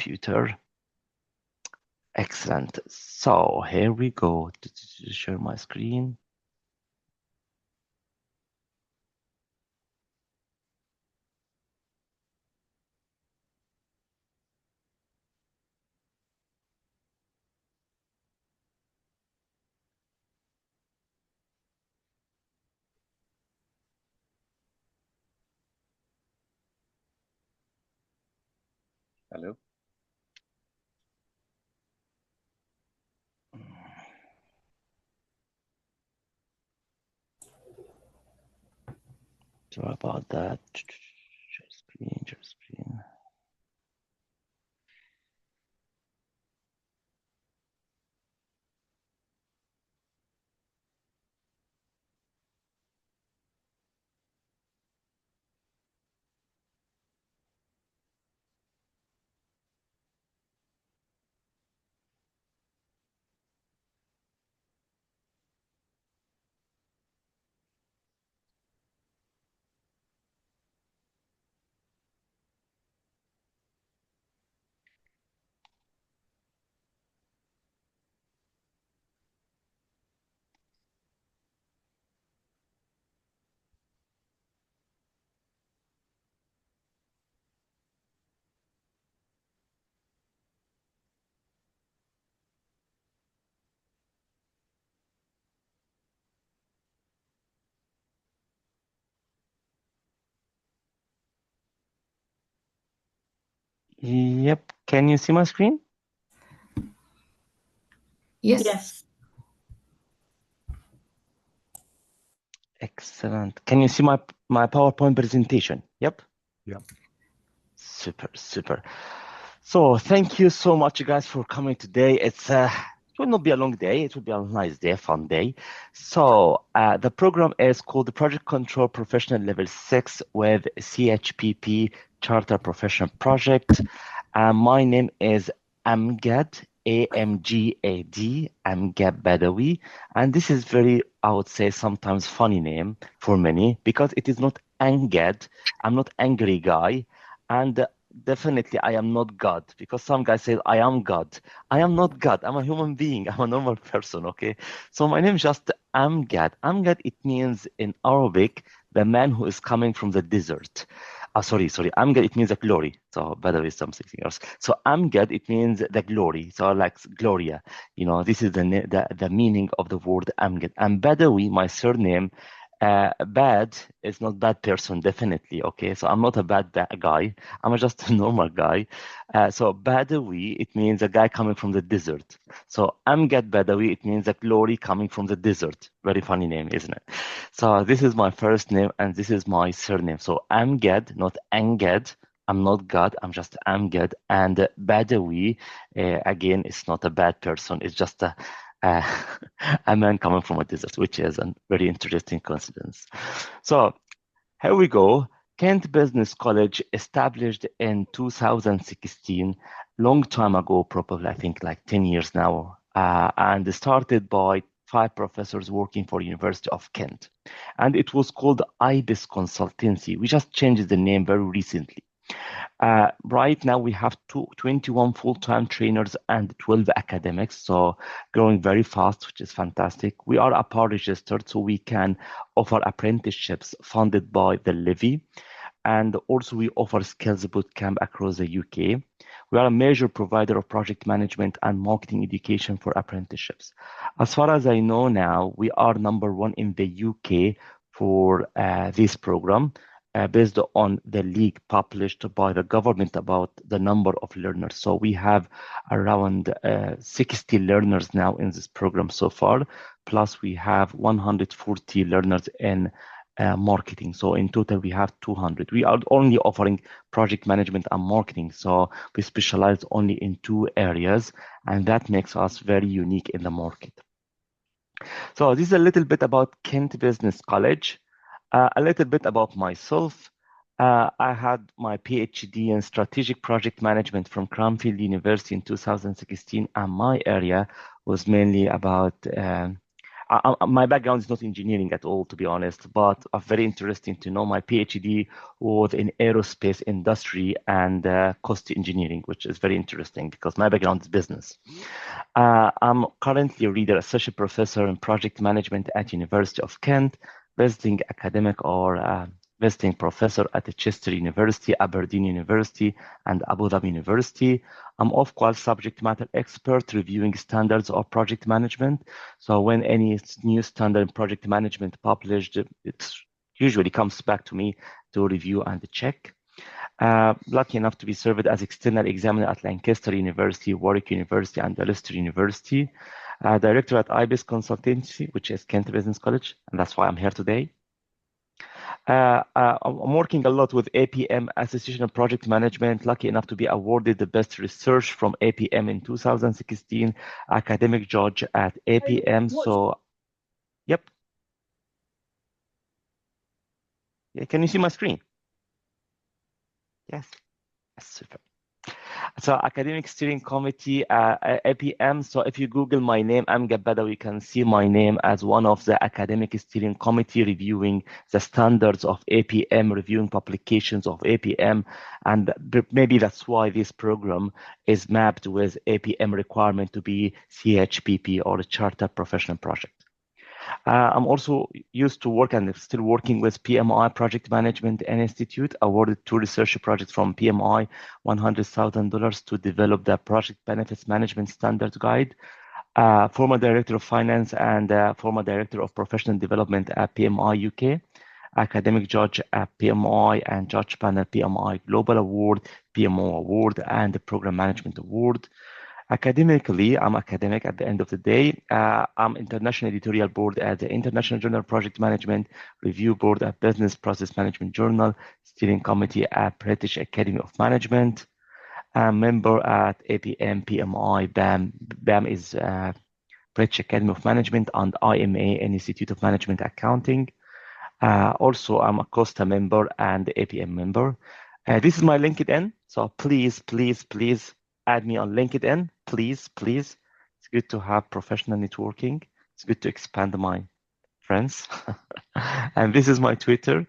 computer. Excellent. So here we go to share my screen. Hello. Sorry about that. Share screen, share screen. Yep. Can you see my screen? Yes. Excellent. Can you see my PowerPoint presentation? Yep. Yeah. Super, super. So thank you so much, you guys, for coming today. It will not be a long day. It will be a nice day, a fun day. So the program is called the Project Control Professional Level 6 with CHPP Charter Professional Project. My name is Amgad, Amgad, Amgad Badawi. And this is very, I would say, sometimes funny name for many because it is not Angad. I'm not angry guy. And definitely I am not God because some guys say I am God. I am not God. I'm a human being. I'm a normal person. Okay. So my name is just Amgad. Amgad, it means in Arabic, the man who is coming from the desert. Sorry. Amgad, it means a glory. So by the way, something else. So Amgad, it means the glory. So like Gloria, this is the meaning of the word Amgad. And Badawi, my surname, bad is not bad person, definitely. Okay, so I'm not a bad guy. I'm just a normal guy. So Badawi, it means a guy coming from the desert. So Amgad Badawi, it means a glory coming from the desert. Very funny name, isn't it? So this is my first name and this is my surname. So Amgad, not Angad. I'm not God. I'm just Amgad. And Badawi, again, it's not a bad person. It's just uh, a man coming from a desert, which is a very interesting coincidence. So here we go. Kent Business College, established in 2016, long time ago, probably I think like 10 years now, and started by 5 professors working for University of Kent. And it was called IBIS Consultancy. We just changed the name very recently. Right now, we have 21 full-time trainers and 12 academics, so growing very fast, which is fantastic. We are APA registered, so we can offer apprenticeships funded by the levy. And also, we offer skills bootcamp across the UK. We are a major provider of project management and marketing education for apprenticeships. As far as I know now, we are #1 in the UK for this program based on the league published by the government about the number of learners. So we have around 60 learners now in this program so far, plus we have 140 learners in marketing. So in total, we have 200. We are only offering project management and marketing. So we specialize only in 2 areas, and that makes us very unique in the market. So this is a little bit about Kent Business College. A little bit about myself. I had my PhD in strategic project management from Cranfield University in 2016, and my area was mainly about my background is not engineering at all, to be honest, but very interesting to know my PhD was in aerospace industry and cost engineering, which is very interesting because my background is business. I'm currently a reader, associate professor in project management at University of Kent, visiting academic or visiting professor at Chester University, Aberdeen University, and Abu Dhabi University. I'm off-qual subject matter expert reviewing standards of project management. So when any new standard in project management published, it usually comes back to me to review and check. Lucky enough to be served as external examiner at Lancaster University, Warwick University, and Leicester University. Director at IBIS Consultancy, which is Kent Business College, and that's why I'm here today. I'm working a lot with APM, Association of Project Management, lucky enough to be awarded the best research from APM in 2016, academic judge at APM. So, yep. Yeah, can you see my screen? Yes. Super. So Academic Steering Committee, APM. So if you Google my name, Amgad Badawi, you can see my name as one of the Academic Steering Committee reviewing the standards of APM, reviewing publications of APM. And maybe that's why this program is mapped with APM requirement to be CHPP or a Chartered Professional Project. I'm also used to work and still working with PMI Project Management Institute, awarded 2 research projects from PMI, $100,000 to develop the Project Benefits Management Standards Guide. Former Director of Finance and former Director of Professional Development at PMI UK, academic judge at PMI and judge panel PMI Global Award, PMO Award, and the Program Management Award. Academically, I'm academic at the end of the day. I'm International Editorial Board at the International Journal of Project Management, Review Board at Business Process Management Journal, Steering Committee at British Academy of Management, member at APM, PMI, BAM. BAM is British Academy of Management, and IMA, Institute of Management Accounting. Also, I'm a COSTA member and APM member. This is my LinkedIn, so please add me on LinkedIn, please. It's good to have professional networking. It's good to expand my friends. And this is my Twitter,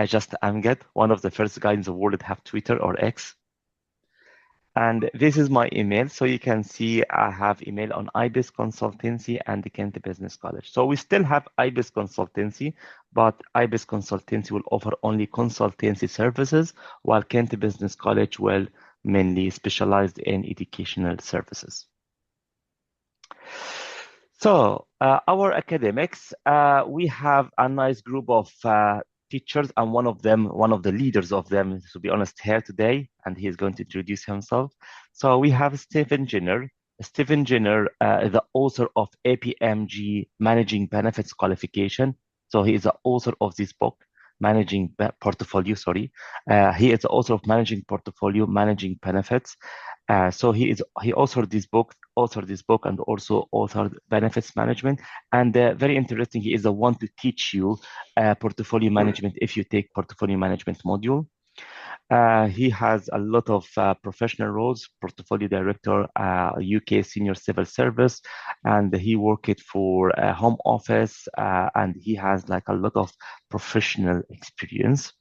just Amgad, one of the first guys in the world that have Twitter or X. And this is my email. So you can see I have email on IBIS Consultancy and the Kent Business College. So we still have IBIS Consultancy, but IBIS Consultancy will offer only consultancy services, while Kent Business College will mainly specialized in educational services. So our academics, we have a nice group of teachers, and one of the leaders of them, to be honest, here today, and he's going to introduce himself. So we have Stephen Jenner. Stephen Jenner is the author of APMG Managing Benefits Qualification. So he is the author of this book, Managing Portfolio, sorry. He is the author of Managing Portfolio, Managing Benefits. So he authored this book, and also authored Benefits Management. And very interesting, he is the one to teach you portfolio management if you take portfolio management module. He has a lot of professional roles, portfolio director, UK senior civil service, and he worked for a home office, and he has like a lot of professional experience.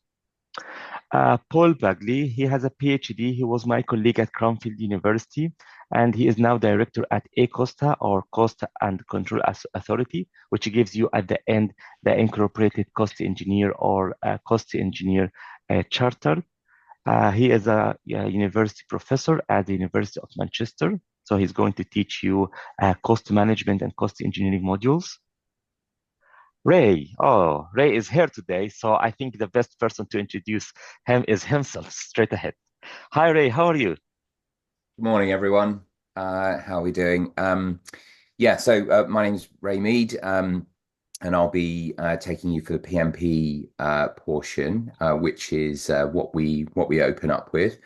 Paul Bagley, he has a PhD. He was my colleague at Cranfield University, and he is now director at ACOSTA, or Cost and Control Authority, which gives you at the end the incorporated cost engineer or cost engineer charter. He is a university professor at the University of Manchester. So he's going to teach you cost management and cost engineering modules. Ray is here today. So I think the best person to introduce him is himself, straight ahead. Hi, Ray, how are you? Good morning, everyone. How are we doing? So my name's Ray Mead, and I'll be taking you for the PMP portion, which is what we open up with.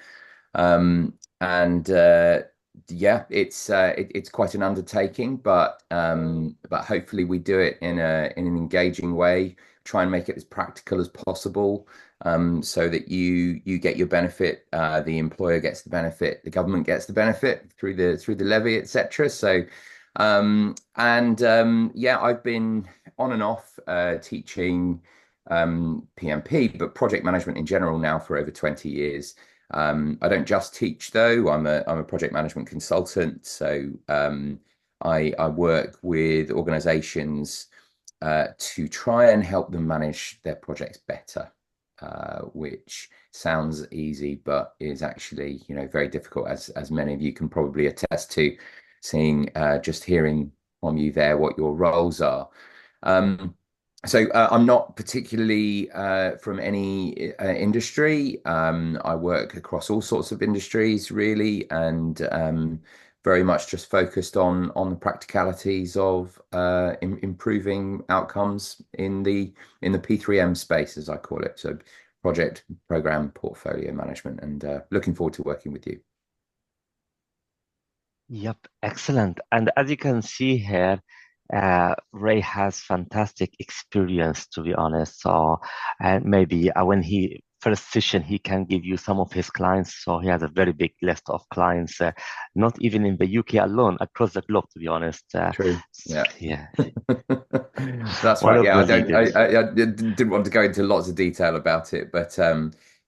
It's quite an undertaking, but hopefully we do it in an engaging way. Try and make it as practical as possible, so that you get your benefit, the employer gets the benefit, the government gets the benefit through the levy, etc. So Yeah, I've been on and off teaching PMP, but project management in general now for over 20 years. I don't just teach though. I'm a project management consultant, so I work with organizations to try and help them manage their projects better, which sounds easy, but is actually, very difficult, as many of you can probably attest to, seeing just hearing from you there what your roles are. Um, so I'm not particularly from any industry. I work across all sorts of industries, really, and very much just focused on the practicalities of improving outcomes in the P3M space, as I call it. So project, program, portfolio management, and looking forward to working with you. Yep, excellent. And as you can see here, Ray has fantastic experience, to be honest. So, and maybe when he first session, he can give you some of his clients. So he has a very big list of clients, not even in the UK alone, across the globe, to be honest. True. Yeah. Yeah, That's one right. of Yeah, the I don't. leaders. I didn't want to go into lots of detail about it, but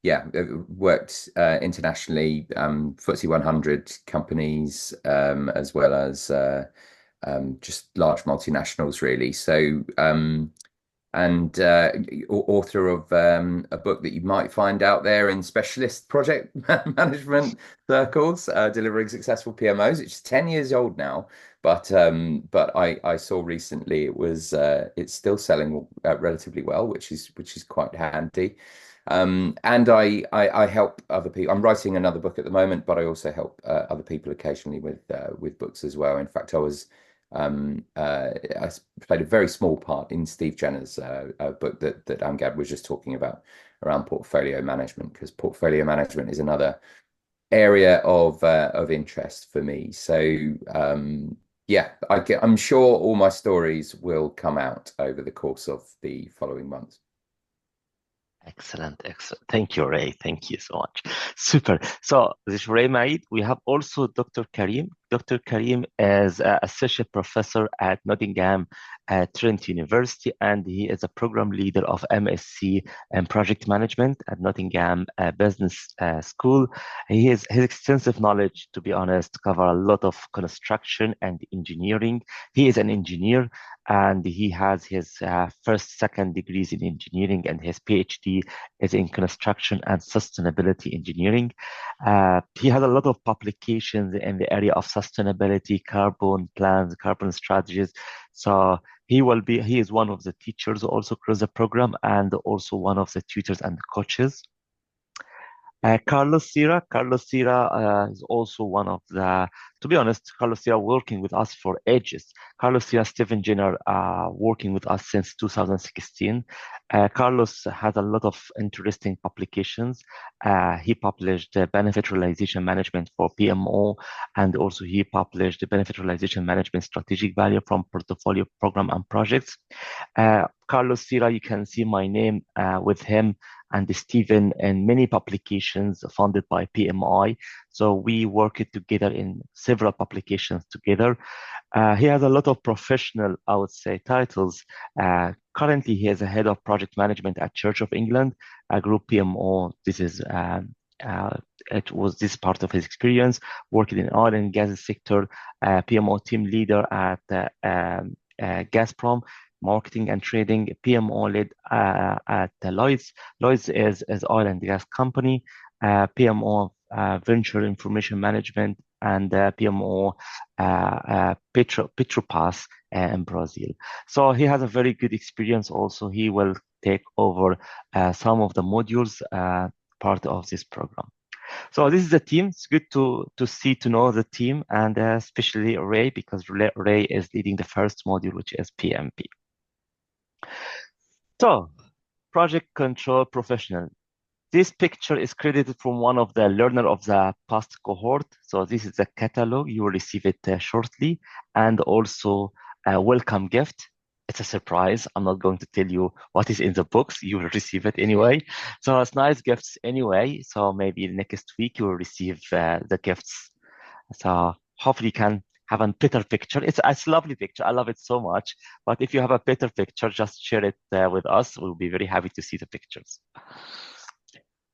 yeah, worked internationally, FTSE 100 companies, as well as just large multinationals, really. So, and author of a book that you might find out there in specialist project management circles, delivering successful PMOs. It's 10 years old now, but I saw recently it's still selling relatively well, which is quite handy. And I help other people. I'm writing another book at the moment, but I also help other people occasionally with books as well. In fact, I played a very small part in Steve Jenner's book that Amgad was just talking about around portfolio management, because portfolio management is another area of interest for me. So yeah, I'm sure all my stories will come out over the course of the following months. Excellent, excellent. Thank you, Ray. Thank you so much. Super. So this is Ray Maid. We have also Dr. Karim. Dr. Karim is associate professor at Nottingham Trent University, and he is a program leader of MSc and project management at Nottingham Business School. His extensive knowledge, to be honest, cover a lot of construction and engineering. He is an engineer, and he has his first, second degrees in engineering, and his PhD is in construction and sustainability engineering. He has a lot of publications in the area of sustainability, carbon plans, carbon strategies. So he is one of the teachers also across the program, and also one of the tutors and coaches. Carlos Sierra is also one of the, to be honest, Carlos Sierra working with us for ages. Carlos Sierra, Stephen Jenner, working with us since 2016. Carlos has a lot of interesting publications. He published the benefit realization management for PMO, and also he published the benefit realization management strategic value from portfolio program and projects. Carlos Sierra, you can see my name with him and Stephen in many publications funded by PMI. So we worked together in several publications together. He has a lot of professional, I would say, titles. Currently, he is a head of project management at Church of England, a group PMO. It was this part of his experience working in oil and gas sector, PMO team leader at Gazprom, marketing and trading, PMO lead at Lloyd's. Lloyd's is oil and gas company, PMO venture information management, and PMO Petropass in Brazil. So he has a very good experience. Also, he will take over some of the modules part of this program. So this is the team. It's good to know the team, and especially Ray, because Ray is leading the first module, which is PMP. So, project control professional. This picture is credited from one of the learner of the past cohort. So this is the catalog. You will receive it shortly, and also a welcome gift. It's a surprise. I'm not going to tell you what is in the books. You will receive it anyway. So it's nice gifts anyway. So maybe next week you will receive the gifts. So hopefully you can have a better picture, it's a lovely picture. I love it so much. But if you have a better picture, just share it with us. We'll be very happy to see the pictures.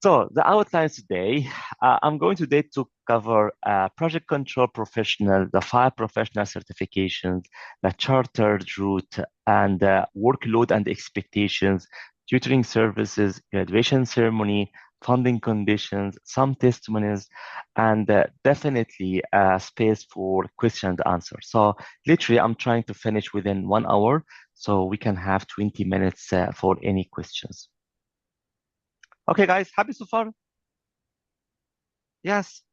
So the outlines today, I'm going today to cover project control professional, the 5 professional certifications, the chartered route, and workload and expectations, tutoring services, graduation ceremony, funding conditions, some testimonies, and definitely space for question and answer. So literally, I'm trying to finish within 1 hour so we can have 20 minutes for any questions. Okay, guys, happy so far? Yes,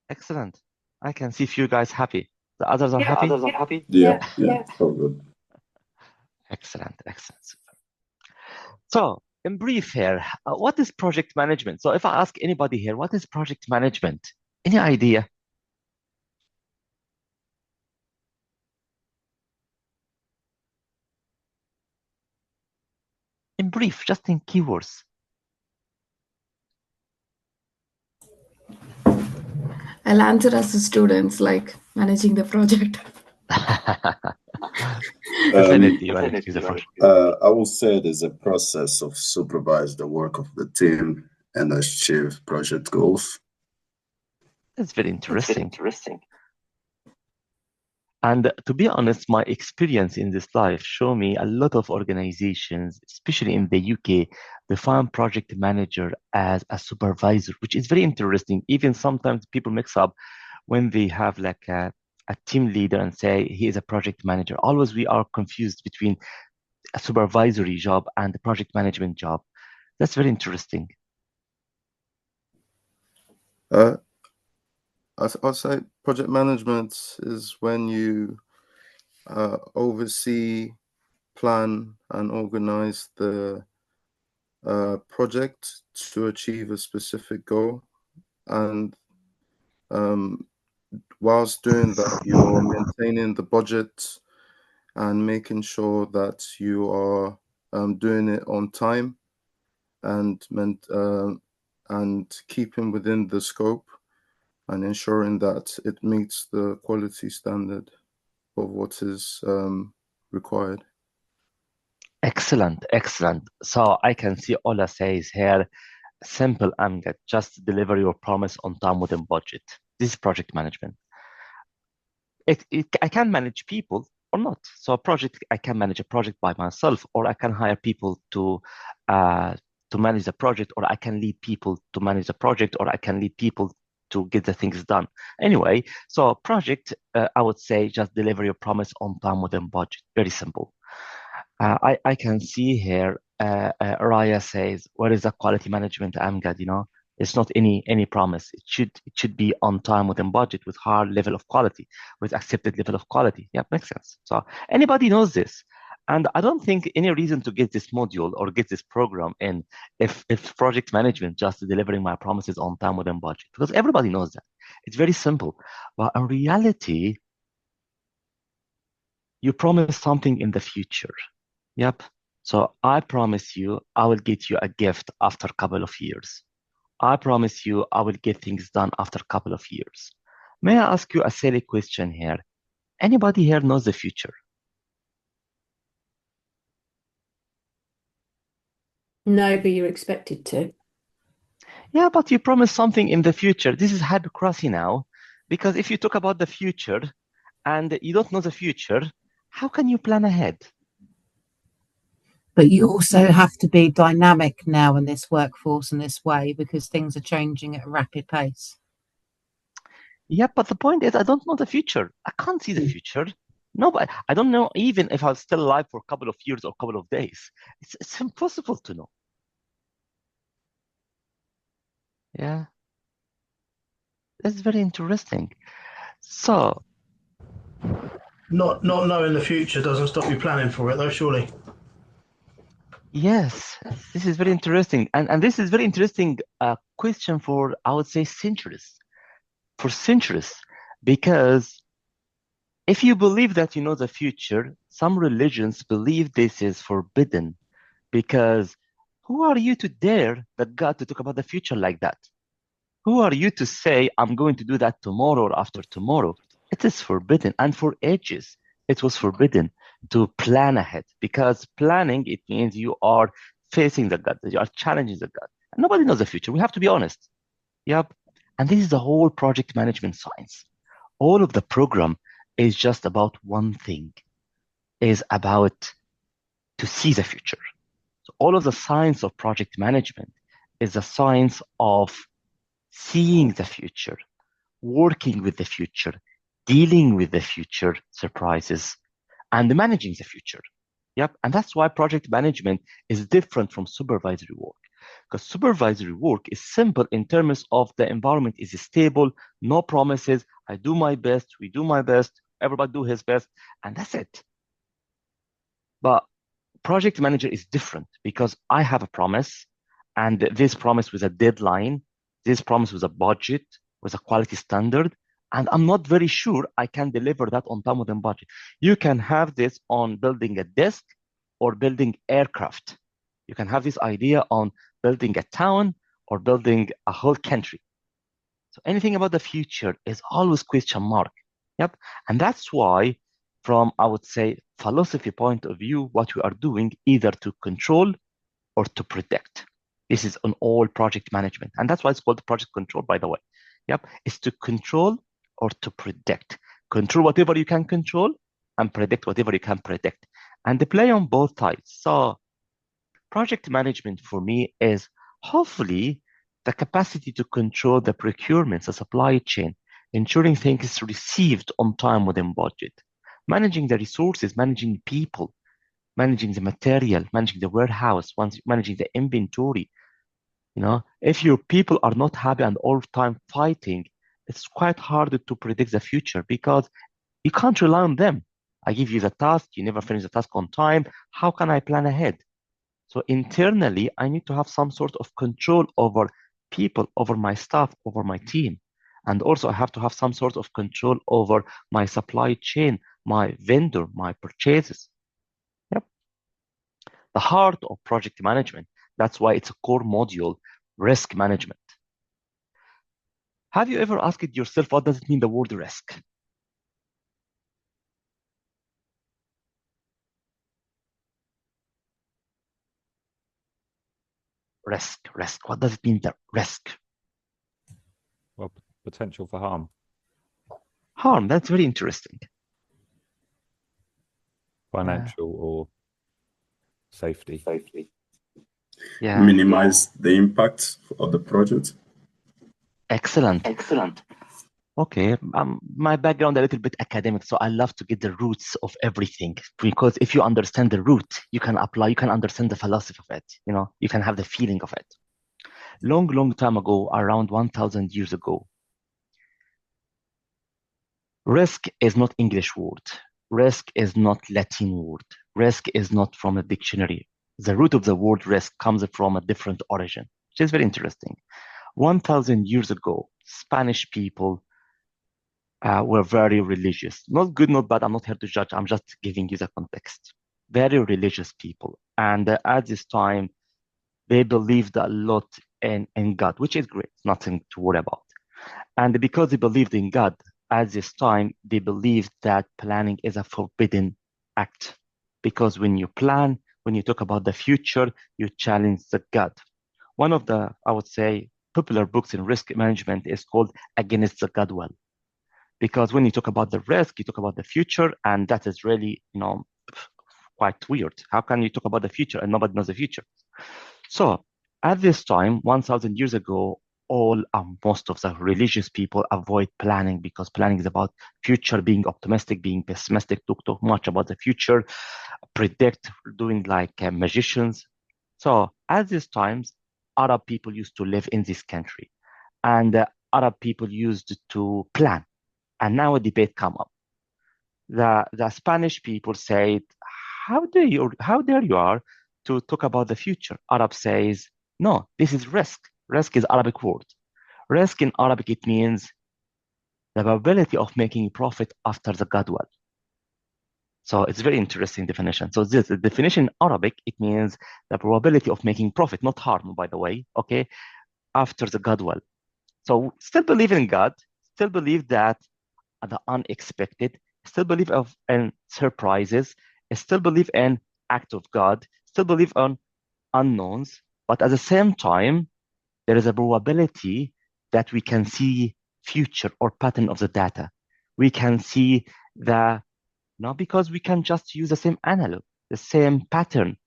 excellent. I can see few guys happy. The others are happy? Others are happy? Yeah, all good. Excellent, excellent. So, in brief here, what is project management? So if I ask anybody here, what is project management? Any idea? In brief, just in keywords. I'll answer as the students, like managing the project. Definitely, managing the project. I will say it is a process of supervise the work of the team and achieve project goals. That's very interesting. And to be honest, my experience in this life show me a lot of organizations, especially in the UK, define project manager as a supervisor, which is very interesting. Even sometimes people mix up when they have like a team leader and say he is a project manager. Always we are confused between a supervisory job and the project management job. That's very interesting. I'd say project management is when you oversee, plan, and organize the project to achieve a specific goal. And whilst doing that, you're maintaining the budget and making sure that you are doing it on time and keeping within the scope and ensuring that it meets the quality standard of what is required. Excellent, excellent. So I can see Ola says here, simple Amgad, just deliver your promise on time within budget. This is project management. I can manage people or not. So a project, I can manage a project by myself, or I can hire people to manage the project, or I can lead people to manage the project, or I can lead people to get the things done. Anyway, so project, I would say just deliver your promise on time within budget. Very simple. I can see here, Raya says, what is the quality management, Amgad? It's not any promise. It should be on time within budget with high level of quality, with accepted level of quality. Yeah, makes sense. So anybody knows this. And I don't think any reason to get this module or get this program in if project management just delivering my promises on time within budget, because everybody knows that. It's very simple. But in reality, you promise something in the future. Yep. So I promise you, I will get you a gift after a couple of years. I promise you, I will get things done after a couple of years. May I ask you a silly question here? Anybody here knows the future? No, but you're expected to. Yeah, but you promise something in the future. This is hypocrisy now, because if you talk about the future and you don't know the future, how can you plan ahead? But you also have to be dynamic now in this workforce in this way because things are changing at a rapid pace. Yeah, but the point is, I don't know the future. I can't see the future. No, but I don't know even if I'm still alive for a couple of years or a couple of days. It's impossible to know. Yeah, that's very interesting. So, Not knowing the future doesn't stop you planning for it, though, surely. yes, this is very interesting. And this is very interesting question for, I would say, centuries. For centuries. Because if you believe that you know the future, some religions believe this is forbidden. Because who are you to dare that God to talk about the future like that? Who are you to say, I'm going to do that tomorrow or after tomorrow? It is forbidden. And for ages, it was forbidden to plan ahead, because planning, it means you are facing the God, you are challenging the God. And nobody knows the future. We have to be honest. Yep. And this is the whole project management science. All of the program is just about one thing, is about to see the future. So all of the science of project management is the science of seeing the future, working with the future, dealing with the future surprises, and managing the future. Yep. And that's why project management is different from supervisory work. Because supervisory work is simple in terms of the environment is stable, no promises. I do my best, we do my best, everybody do his best, and that's it. But project manager is different, because I have a promise, and this promise with a deadline, this promise with a budget, with a quality standard, and I'm not very sure I can deliver that on time within budget. You can have this on building a desk or building aircraft. You can have this idea on building a town or building a whole country. So anything about the future is always question mark. Yep. And that's why, from, I would say, philosophy point of view, what we are doing either to control or to predict. This is on all project management. And that's why it's called project control, by the way. Yep. It's to control or to predict. Control whatever you can control and predict whatever you can predict. And they play on both sides. So project management for me is hopefully the capacity to control the procurements, the supply chain, ensuring things received on time within budget, managing the resources, managing people, managing the material, managing the warehouse, managing the inventory. You know, if your people are not happy and all the time fighting, it's quite hard to predict the future, because you can't rely on them. I give you the task, you never finish the task on time. How can I plan ahead? So internally, I need to have some sort of control over people, over my staff, over my team. And also I have to have some sort of control over my supply chain, my vendor, my purchases. Yep. The heart of project management. That's why it's a core module, risk management. Have you ever asked yourself, what does it mean, the word risk? Risk. What does it mean, the risk? Well, potential for harm. Harm, that's very interesting. Financial or safety. Yeah. Minimize the impact of the project. Excellent. Okay, my background a little bit academic, so I love to get the roots of everything, because if you understand the root, you can apply, you can understand the philosophy of it, you know, you can have the feeling of it. Long time ago, around 1,000 years ago, risk is not English word. Risk is not Latin word. Risk is not from a dictionary. The root of the word risk comes from a different origin, which is very interesting. 1,000 years ago, Spanish people were very religious. Not good, not bad. I'm not here to judge. I'm just giving you the context. Very religious people. And at this time, they believed a lot in God, which is great. Nothing to worry about. And because they believed in God, at this time, they believed that planning is a forbidden act. Because when you plan, when you talk about the future, you challenge the God. One of the, I would say, popular books in risk management is called Against the God Will. Because when you talk about the risk, you talk about the future, and that is really, you know, quite weird. How can you talk about the future and nobody knows the future? So at this time, 1,000 years ago, most of the religious people avoid planning, because planning is about future, being optimistic, being pessimistic, talk too much about the future, predict, doing like magicians. So at these times, Arab people used to live in this country, and Arab people used to plan. And now a debate come up. The Spanish people said, how dare you are to talk about the future? Arab says, no, this is risk. Risk is Arabic word. Risk in Arabic, it means the probability of making profit after the God will. So it's a very interesting definition. So this the definition in Arabic, it means the probability of making profit, not harm, by the way, okay, after the God will. So still believe in God, still believe that the unexpected, still believe in surprises, still believe in act of God, still believe on unknowns, but at the same time, there is a probability that we can see future or pattern of the data. We can see not because we can just use the same analog, the same pattern,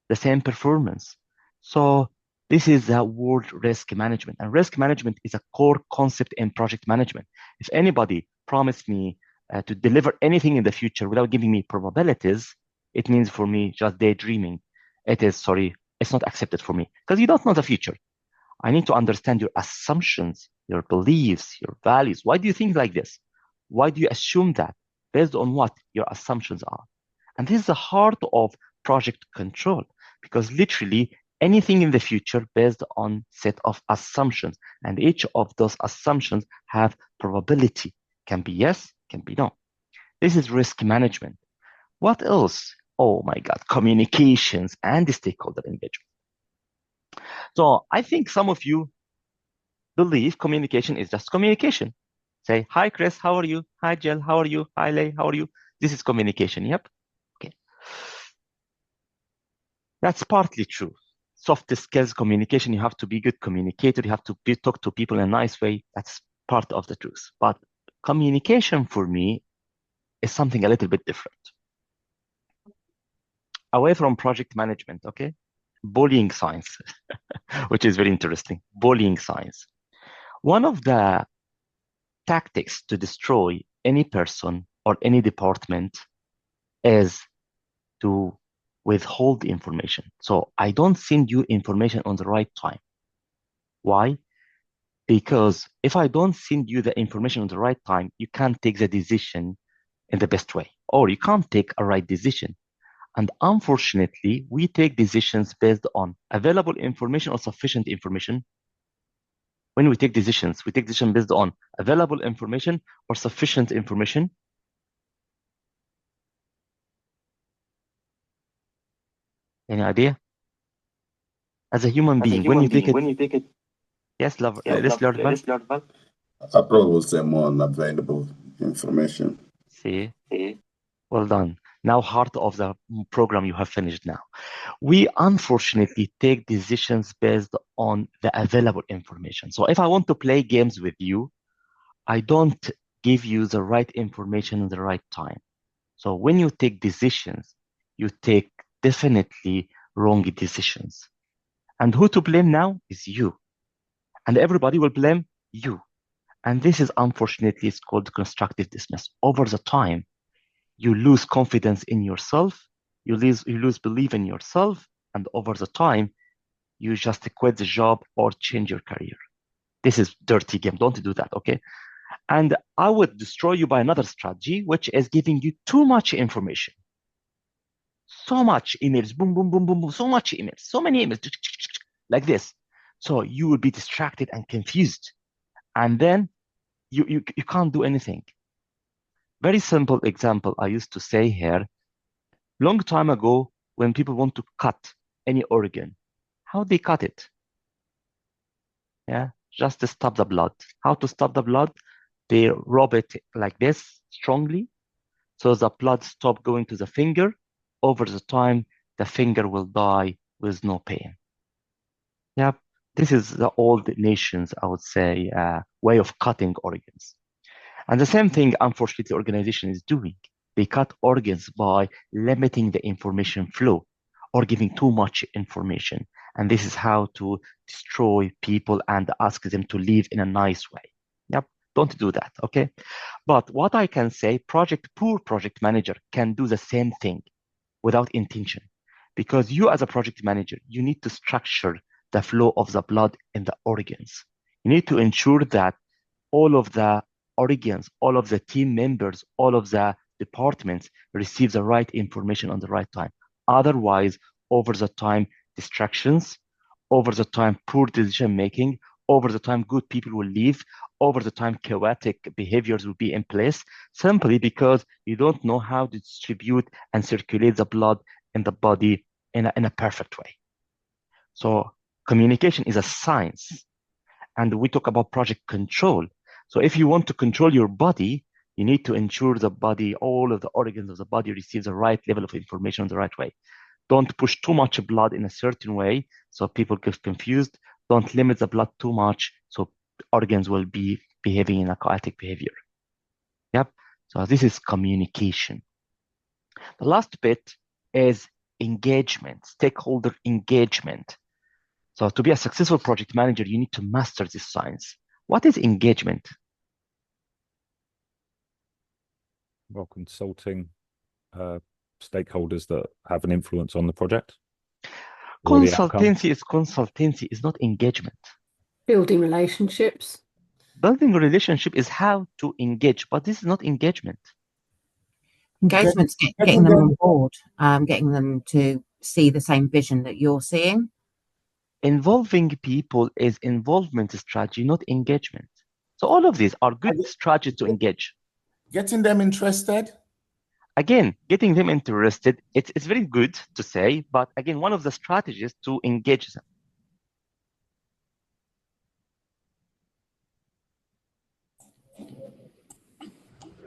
the same performance. So this is the word risk management. And risk management is a core concept in project management. If anybody promised me to deliver anything in the future without giving me probabilities, it means for me just daydreaming. It's not accepted for me because you don't know the future. I need to understand your assumptions, your beliefs, your values. Why do you think like this? Why do you assume that? Based on what your assumptions are. And this is the heart of project control, because literally anything in the future based on set of assumptions, and each of those assumptions have probability. Can be yes, can be no. This is risk management. What else? Oh my God, communications and stakeholder engagement. So I think some of you believe communication is just communication. Say, hi, Chris, how are you? Hi, Jill, how are you? Hi, Lay, how are you? This is communication, yep. Okay. That's partly true. Soft skills communication, you have to be a good communicator. You have to talk to people in a nice way. That's part of the truth. But communication for me is something a little bit different. Away from project management, okay? Bullying science, which is very interesting. Bullying science. One of the tactics to destroy any person or any department is to withhold the information. So I don't send you information on the right time. Why? Because if I don't send you the information on the right time, you can't take the decision in the best way, or you can't take a right decision. And unfortunately, we take decisions based on available information or sufficient information. When we take decisions based on available information or sufficient information. Any idea? As a human being, when you take it, yes, love, let's learn. I probably will say more unavailable information. See, well done. Now, heart of the program you have finished now. We unfortunately take decisions based on the available information. So if I want to play games with you, I don't give you the right information at the right time. So when you take decisions, you take definitely wrong decisions. And who to blame now is you. And everybody will blame you. And this is unfortunately, it's called constructive dismiss. Over the time, you lose confidence in yourself, you lose belief in yourself, and over the time, you just quit the job or change your career. This is dirty game. Don't do that, okay? And I would destroy you by another strategy, which is giving you too much information. So much emails, boom, boom, boom, boom, boom, so much emails, so many emails, like this. So you will be distracted and confused. And then you can't do anything. Very simple example I used to say here. Long time ago, when people want to cut any organ, how they cut it? Yeah, just to stop the blood. How to stop the blood? They rub it like this strongly, so the blood stop going to the finger. Over the time, the finger will die with no pain. Yeah, this is the old nations, I would say, way of cutting organs. And the same thing, unfortunately, the organization is doing. They cut organs by limiting the information flow or giving too much information. And this is how to destroy people and ask them to live in a nice way. Yep, don't do that, okay? But what I can say, poor project manager can do the same thing without intention. Because you as a project manager, you need to structure the flow of the blood in the organs. You need to ensure that all of the organs, all of the team members, all of the departments receive the right information on the right time. Otherwise, over the time, distractions, over the time, poor decision making, over the time, good people will leave, over the time, chaotic behaviors will be in place, simply because you don't know how to distribute and circulate the blood in the body in a perfect way. So communication is a science. And we talk about project control. So if you want to control your body, You need to ensure the body, all of the organs of the body receive the right level of information the right way. Don't push too much blood in a certain way so people get confused. Don't limit the blood too much so organs will be behaving in a chaotic behavior. Yep. So this is communication. The last bit is engagement, stakeholder engagement. So to be a successful project manager, you need to master this science. What is engagement? Well, consulting stakeholders that have an influence on the project or the outcome. Consultancy is not engagement. Building relationships. Building a relationship is how to engage, but this is not engagement. Engagement's getting them on board, getting them to see the same vision that you're seeing. Involving people is involvement strategy, not engagement. So all of these are good strategies to engage. Getting them interested. Again, getting them interested, it's very good to say, but again, one of the strategies to engage them.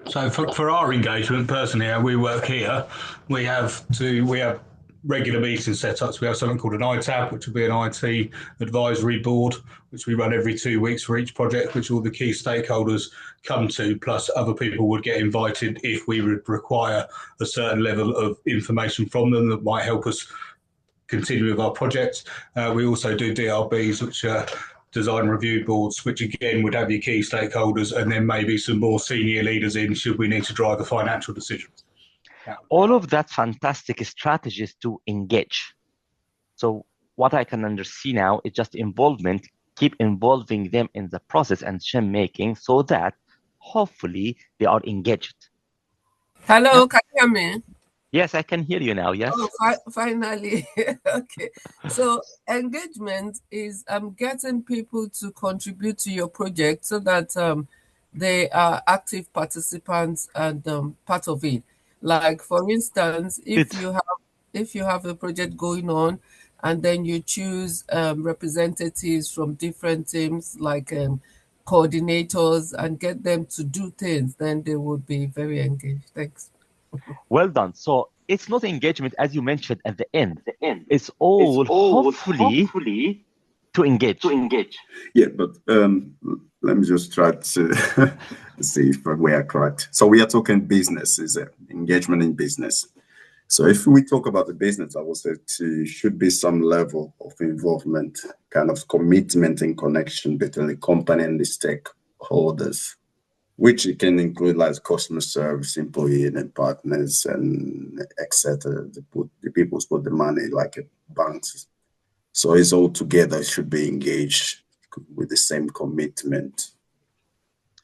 So for our engagement, personally, we work here. We have regular meetings set up. So we have something called an ITAB, which will be an IT advisory board, which we run every 2 weeks for each project, which all the key stakeholders come to, plus other people would get invited if we would require a certain level of information from them that might help us continue with our projects. We also do DRBs, which are design review boards, which again would have your key stakeholders and then maybe some more senior leaders in should we need to drive a financial decision. All of that fantastic strategies to engage. So what I can understand now is just involvement, keep involving them in the process and decision making so that hopefully they are engaged. Hello, can you hear me? Yes, I can hear you now. Yes. Oh, finally. Okay. So engagement is getting people to contribute to your project so that they are active participants and part of it. Like for instance, if you have a project going on and then you choose representatives from different teams like coordinators and get them to do things, then they would be very engaged. Thanks. Well done. So it's not engagement as you mentioned at the end. It's all hopefully to engage. Yeah, but let me just try to see if we are correct. So we are talking business, is it? Engagement in business. So if we talk about the business, I would say should be some level of involvement, kind of commitment and connection between the company and the stakeholders, which it can include like customer service, employee and partners, and etc. The people put the money like banks. So it's all together. It should be engaged with the same commitment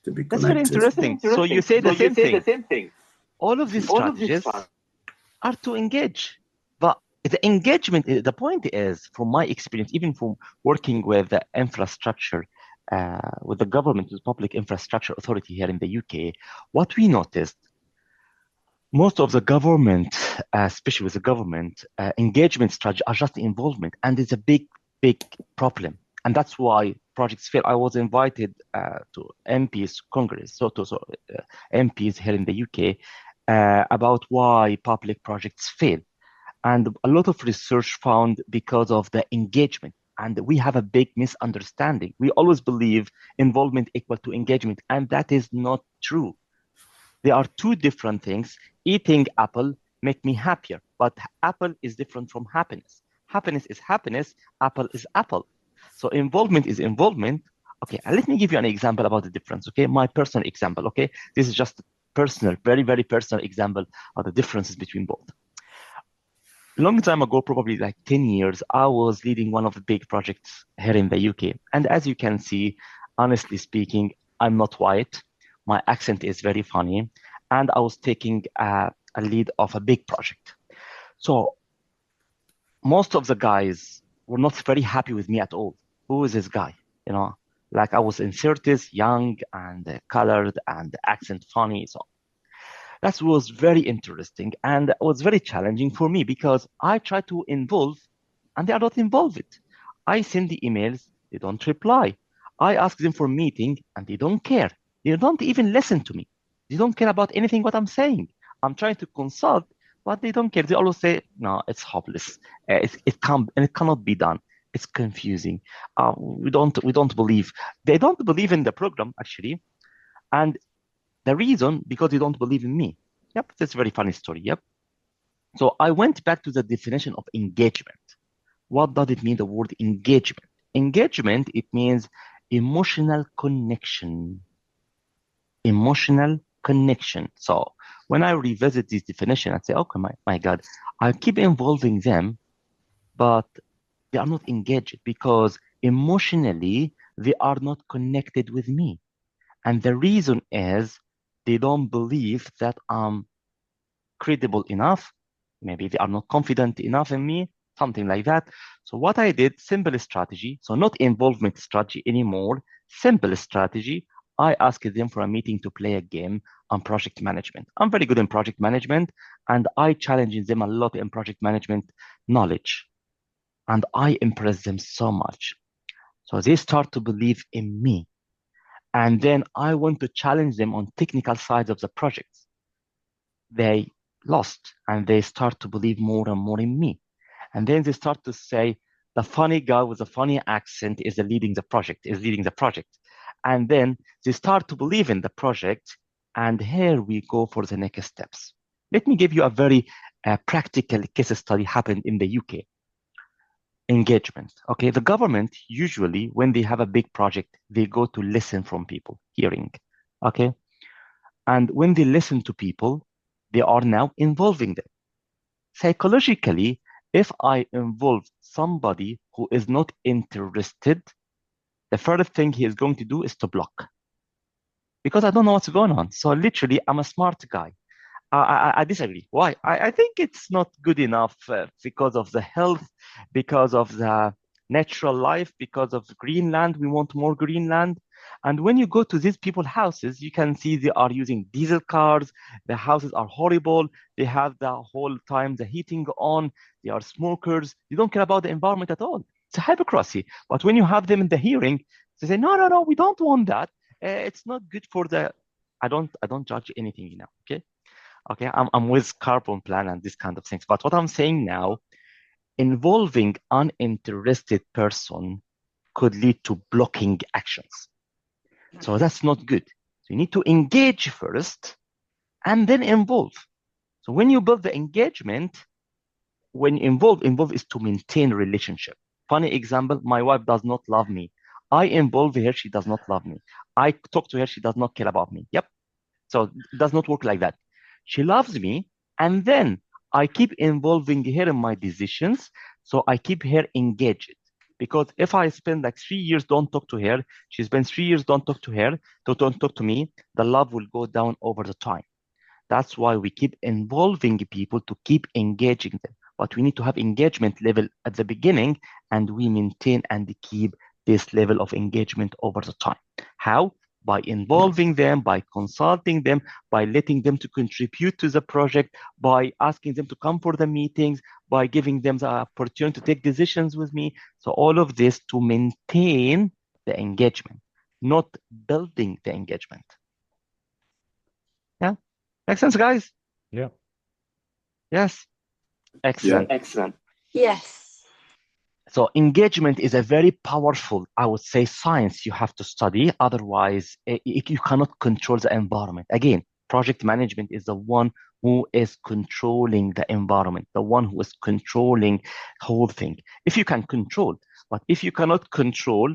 to be connected. That's very interesting. So you say the same thing. All of these strategies are to engage, but the engagement. The point is, from my experience, even from working with the infrastructure. With the government, with Public Infrastructure Authority here in the UK, what we noticed, most of the government, especially with the government, engagement strategy are just involvement, and it's a big problem. And that's why projects fail. I was invited to MPs Congress, MPs here in the UK, about why public projects fail. And a lot of research found because of the engagement. And we have a big misunderstanding. We always believe involvement equal to engagement, and that is not true. There are two different things. Eating apple make me happier, but apple is different from happiness. Happiness is happiness, apple is apple. So involvement is involvement. Okay, let me give you an example about the difference, okay? My personal example, okay? This is just a personal, very, very personal example of the differences between both. Long time ago, probably like 10 years, I was leading one of the big projects here in the UK. And as you can see, honestly speaking, I'm not white. My accent is very funny. And I was taking a lead of a big project. So most of the guys were not very happy with me at all. Who is this guy? You know, like I was in 30s, young and colored and accent funny. So that was very interesting and it was very challenging for me because I try to involve and they are not involved. I send the emails, they don't reply. I ask them for a meeting and they don't care. They don't even listen to me. They don't care about anything what I'm saying. I'm trying to consult, but they don't care. They always say, no, it's hopeless. It cannot be done. It's confusing. We don't believe. They don't believe in the program, actually. And the reason, because they don't believe in me. Yep, that's a very funny story. Yep. So I went back to the definition of engagement. What does it mean, the word engagement? Engagement, it means emotional connection. Emotional connection. So when I revisit this definition, I say, okay, my God, I keep involving them, but they are not engaged because emotionally they are not connected with me. And the reason is they don't believe that I'm credible enough. Maybe they are not confident enough in me, something like that. So what I did, simple strategy. So not involvement strategy anymore, simple strategy. I asked them for a meeting to play a game on project management. I'm very good in project management, and I challenge them a lot in project management knowledge. And I impress them so much. So they start to believe in me. And then I want to challenge them on technical sides of the projects. They lost and they start to believe more and more in me. And then they start to say, the funny guy with a funny accent is leading the project. And then they start to believe in the project. And here we go for the next steps. Let me give you a very practical case study happened in the UK. Engagement. Okay, the government usually, when they have a big project, they go to listen from people, hearing. Okay, and when they listen to people, they are now involving them. Psychologically, if I involve somebody who is not interested, the first thing he is going to do is to block. Because I don't know what's going on. So literally, I'm a smart guy. I disagree. Why? I think it's not good enough because of the health, because of the natural life, because of Greenland. We want more Greenland. And when you go to these people's houses, you can see they are using diesel cars. The houses are horrible. They have the whole time the heating on. They are smokers. They don't care about the environment at all. It's a hypocrisy. But when you have them in the hearing, they say, no, we don't want that. It's not good for the. I don't judge anything now. Okay. Okay, I'm with carbon plan and this kind of things. But what I'm saying now, involving uninterested person could lead to blocking actions. So that's not good. So you need to engage first and then involve. So when you build the engagement, when involve is to maintain relationship. Funny example, my wife does not love me. I involve her, she does not love me. I talk to her, she does not care about me. Yep. So it does not work like that. She loves me, and then I keep involving her in my decisions, so I keep her engaged. Because if I spend like 3 years don't talk to her, she spends 3 years don't talk to her, don't talk to me, the love will go down over the time. That's why we keep involving people to keep engaging them. But we need to have engagement level at the beginning, and we maintain and keep this level of engagement over the time. How? By involving them, by consulting them, by letting them to contribute to the project, by asking them to come for the meetings, by giving them the opportunity to take decisions with me. So all of this to maintain the engagement, not building the engagement. Yeah, makes sense, guys? Yeah. Yes. Excellent. Yeah. Excellent. Yes. So engagement is a very powerful, I would say, science you have to study. Otherwise, you cannot control the environment. Again, project management is the one who is controlling the environment, the one who is controlling the whole thing. If you can control, but if you cannot control,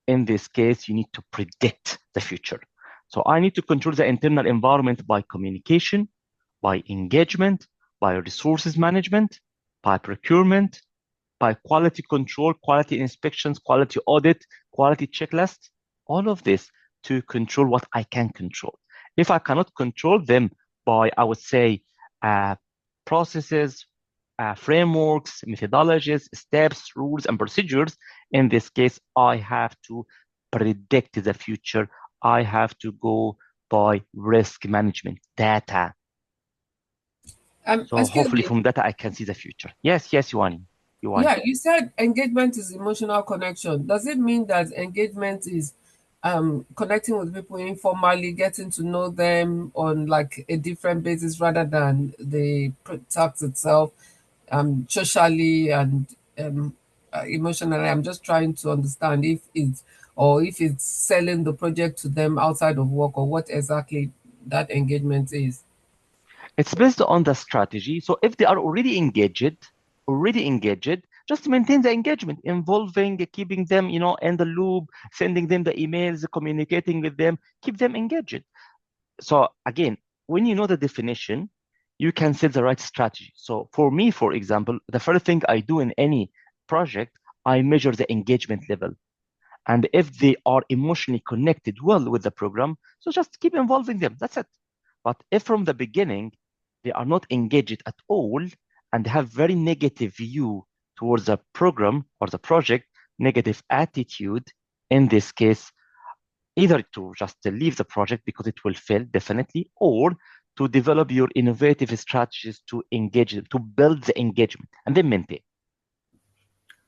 in this case, you need to predict the future. So I need to control the internal environment by communication, by engagement, by resources management, by procurement, by quality control, quality inspections, quality audit, quality checklist, all of this to control what I can control. If I cannot control them by, I would say, processes, frameworks, methodologies, steps, rules, and procedures, in this case, I have to predict the future. I have to go by risk management, data. So hopefully from data, I can see the future. Yes, Yuani. Yeah, you said engagement is emotional connection. Does it mean that engagement is connecting with people informally, getting to know them on like a different basis rather than the task itself, socially and emotionally. I'm just trying to understand if it's selling the project to them outside of work, or what exactly that engagement is. It's based on the strategy. So if they are already engaged, just maintain the engagement, involving, keeping them, in the loop, sending them the emails, communicating with them, keep them engaged. So again, when you know the definition, you can set the right strategy. So for me, for example, the first thing I do in any project, I measure the engagement level. And if they are emotionally connected well with the program, so just keep involving them. That's it. But if from the beginning they are not engaged at all and have very negative view towards the program or the project, negative attitude, in this case, either to just leave the project because it will fail definitely, or to develop your innovative strategies to engage them, to build the engagement and then maintain.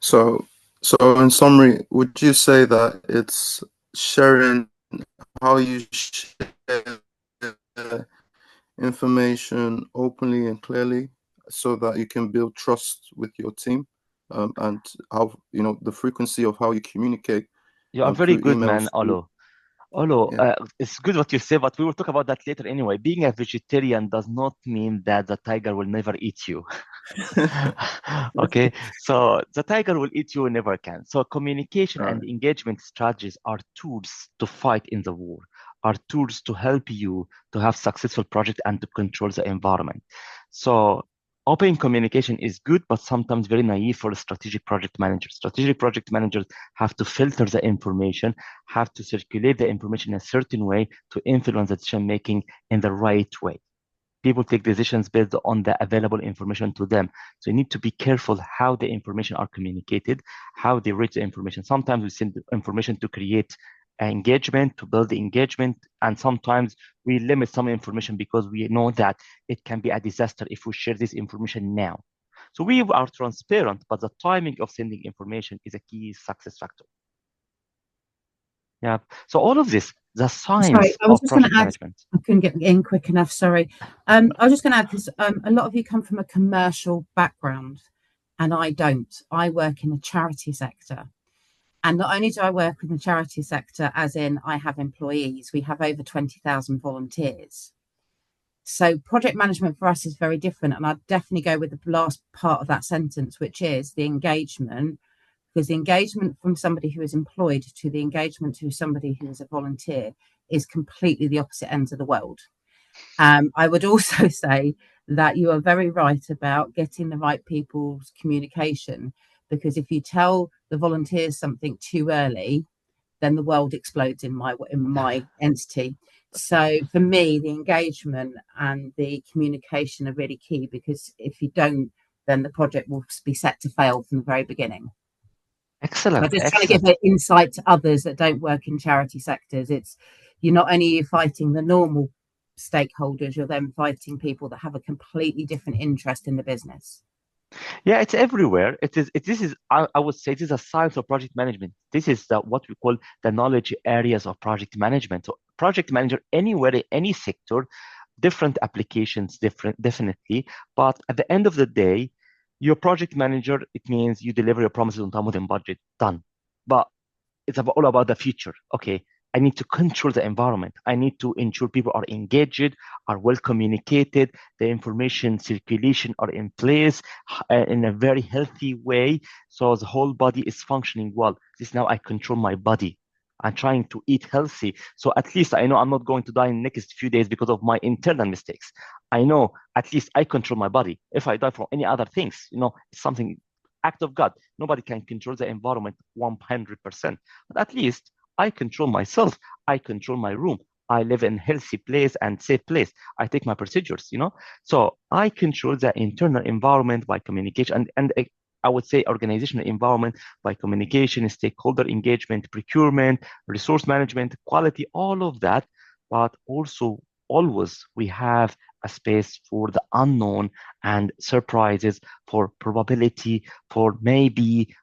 So in summary, would you say that it's sharing how you share information openly and clearly so that you can build trust with your team, and how, the frequency of how you communicate? You are very through good, emails, man, Olo. It's good what you say, but we will talk about that later anyway. Being a vegetarian does not mean that the tiger will never eat you. Okay, so the tiger will eat you whenever can. So communication and engagement strategies are tools to fight in the war, are tools to help you to have successful project and to control the environment. So open communication is good, but sometimes very naive for a strategic project manager. Strategic project managers have to filter the information, have to circulate the information in a certain way to influence the decision making in the right way. People take decisions based on the available information to them. So you need to be careful how the information are communicated, how they reach the information. Sometimes we send information to create engagement, to build the engagement, and sometimes we limit some information because we know that it can be a disaster if we share this information now. So we are transparent, but the timing of sending information is a key success factor. Yeah. So all of this, the science I was of just going to project add, management. I couldn't get in quick enough, sorry. I was just going to add, because a lot of you come from a commercial background and I don't. I work in the charity sector. And not only do I work in the charity sector, as in I have employees, we have over 20,000 volunteers. So project management for us is very different. And I'd definitely go with the last part of that sentence, which is the engagement, because the engagement from somebody who is employed to the engagement to somebody who is a volunteer is completely the opposite ends of the world. I would also say that you are very right about getting the right people's communication, because if you tell the volunteers something too early, then the world explodes in my entity. So for me, the engagement and the communication are really key, because if you don't, then the project will be set to fail from the very beginning. Excellent. I'm just trying to give an insight to others that don't work in charity sectors. You're not only fighting the normal stakeholders, you're then fighting people that have a completely different interest in the business. Yeah, it's everywhere. This is, I would say, this is a science of project management. This is what we call the knowledge areas of project management. So project manager anywhere, in any sector, different applications, definitely. But at the end of the day, your project manager, it means you deliver your promises on time within budget, done. But it's all about the future. Okay, I need to control the environment. I need to ensure people are engaged, are well communicated, the information circulation are in place in a very healthy way. So the whole body is functioning well. This now I control my body. I'm trying to eat healthy. So at least I know I'm not going to die in the next few days because of my internal mistakes. I know at least I control my body. If I die from any other things, it's something act of God. Nobody can control the environment 100%. But at least I control myself. I control my room. I live in a healthy place and safe place. I take my procedures, So I control the internal environment by communication and I would say organizational environment by communication, stakeholder engagement, procurement, resource management, quality, all of that. But also always we have a space for the unknown and surprises, for probability, for maybe,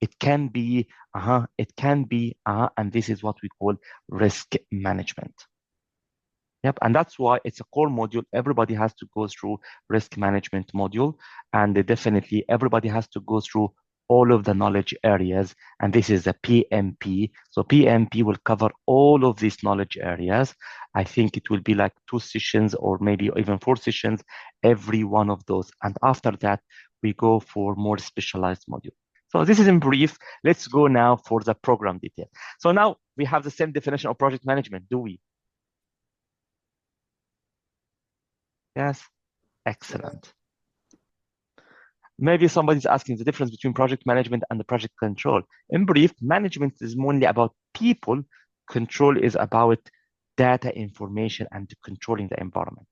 it can be, and this is what we call risk management. Yep, and that's why it's a core module. Everybody has to go through risk management module, and definitely everybody has to go through all of the knowledge areas, and this is a PMP. So PMP will cover all of these knowledge areas. I think it will be like 2 sessions or maybe even 4 sessions, every one of those. And after that, we go for more specialized module. So this is in brief. Let's go now for the program detail. So now we have the same definition of project management, do we? Yes, excellent. Maybe somebody's asking the difference between project management and the project control. In brief, management is mainly about people. Control is about data, information, and controlling the environment.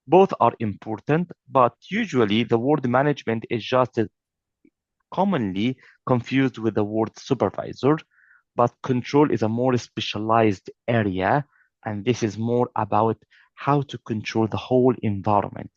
Both are important, but usually the word management is just commonly confused with the word supervisor, but control is a more specialized area, and this is more about how to control the whole environment.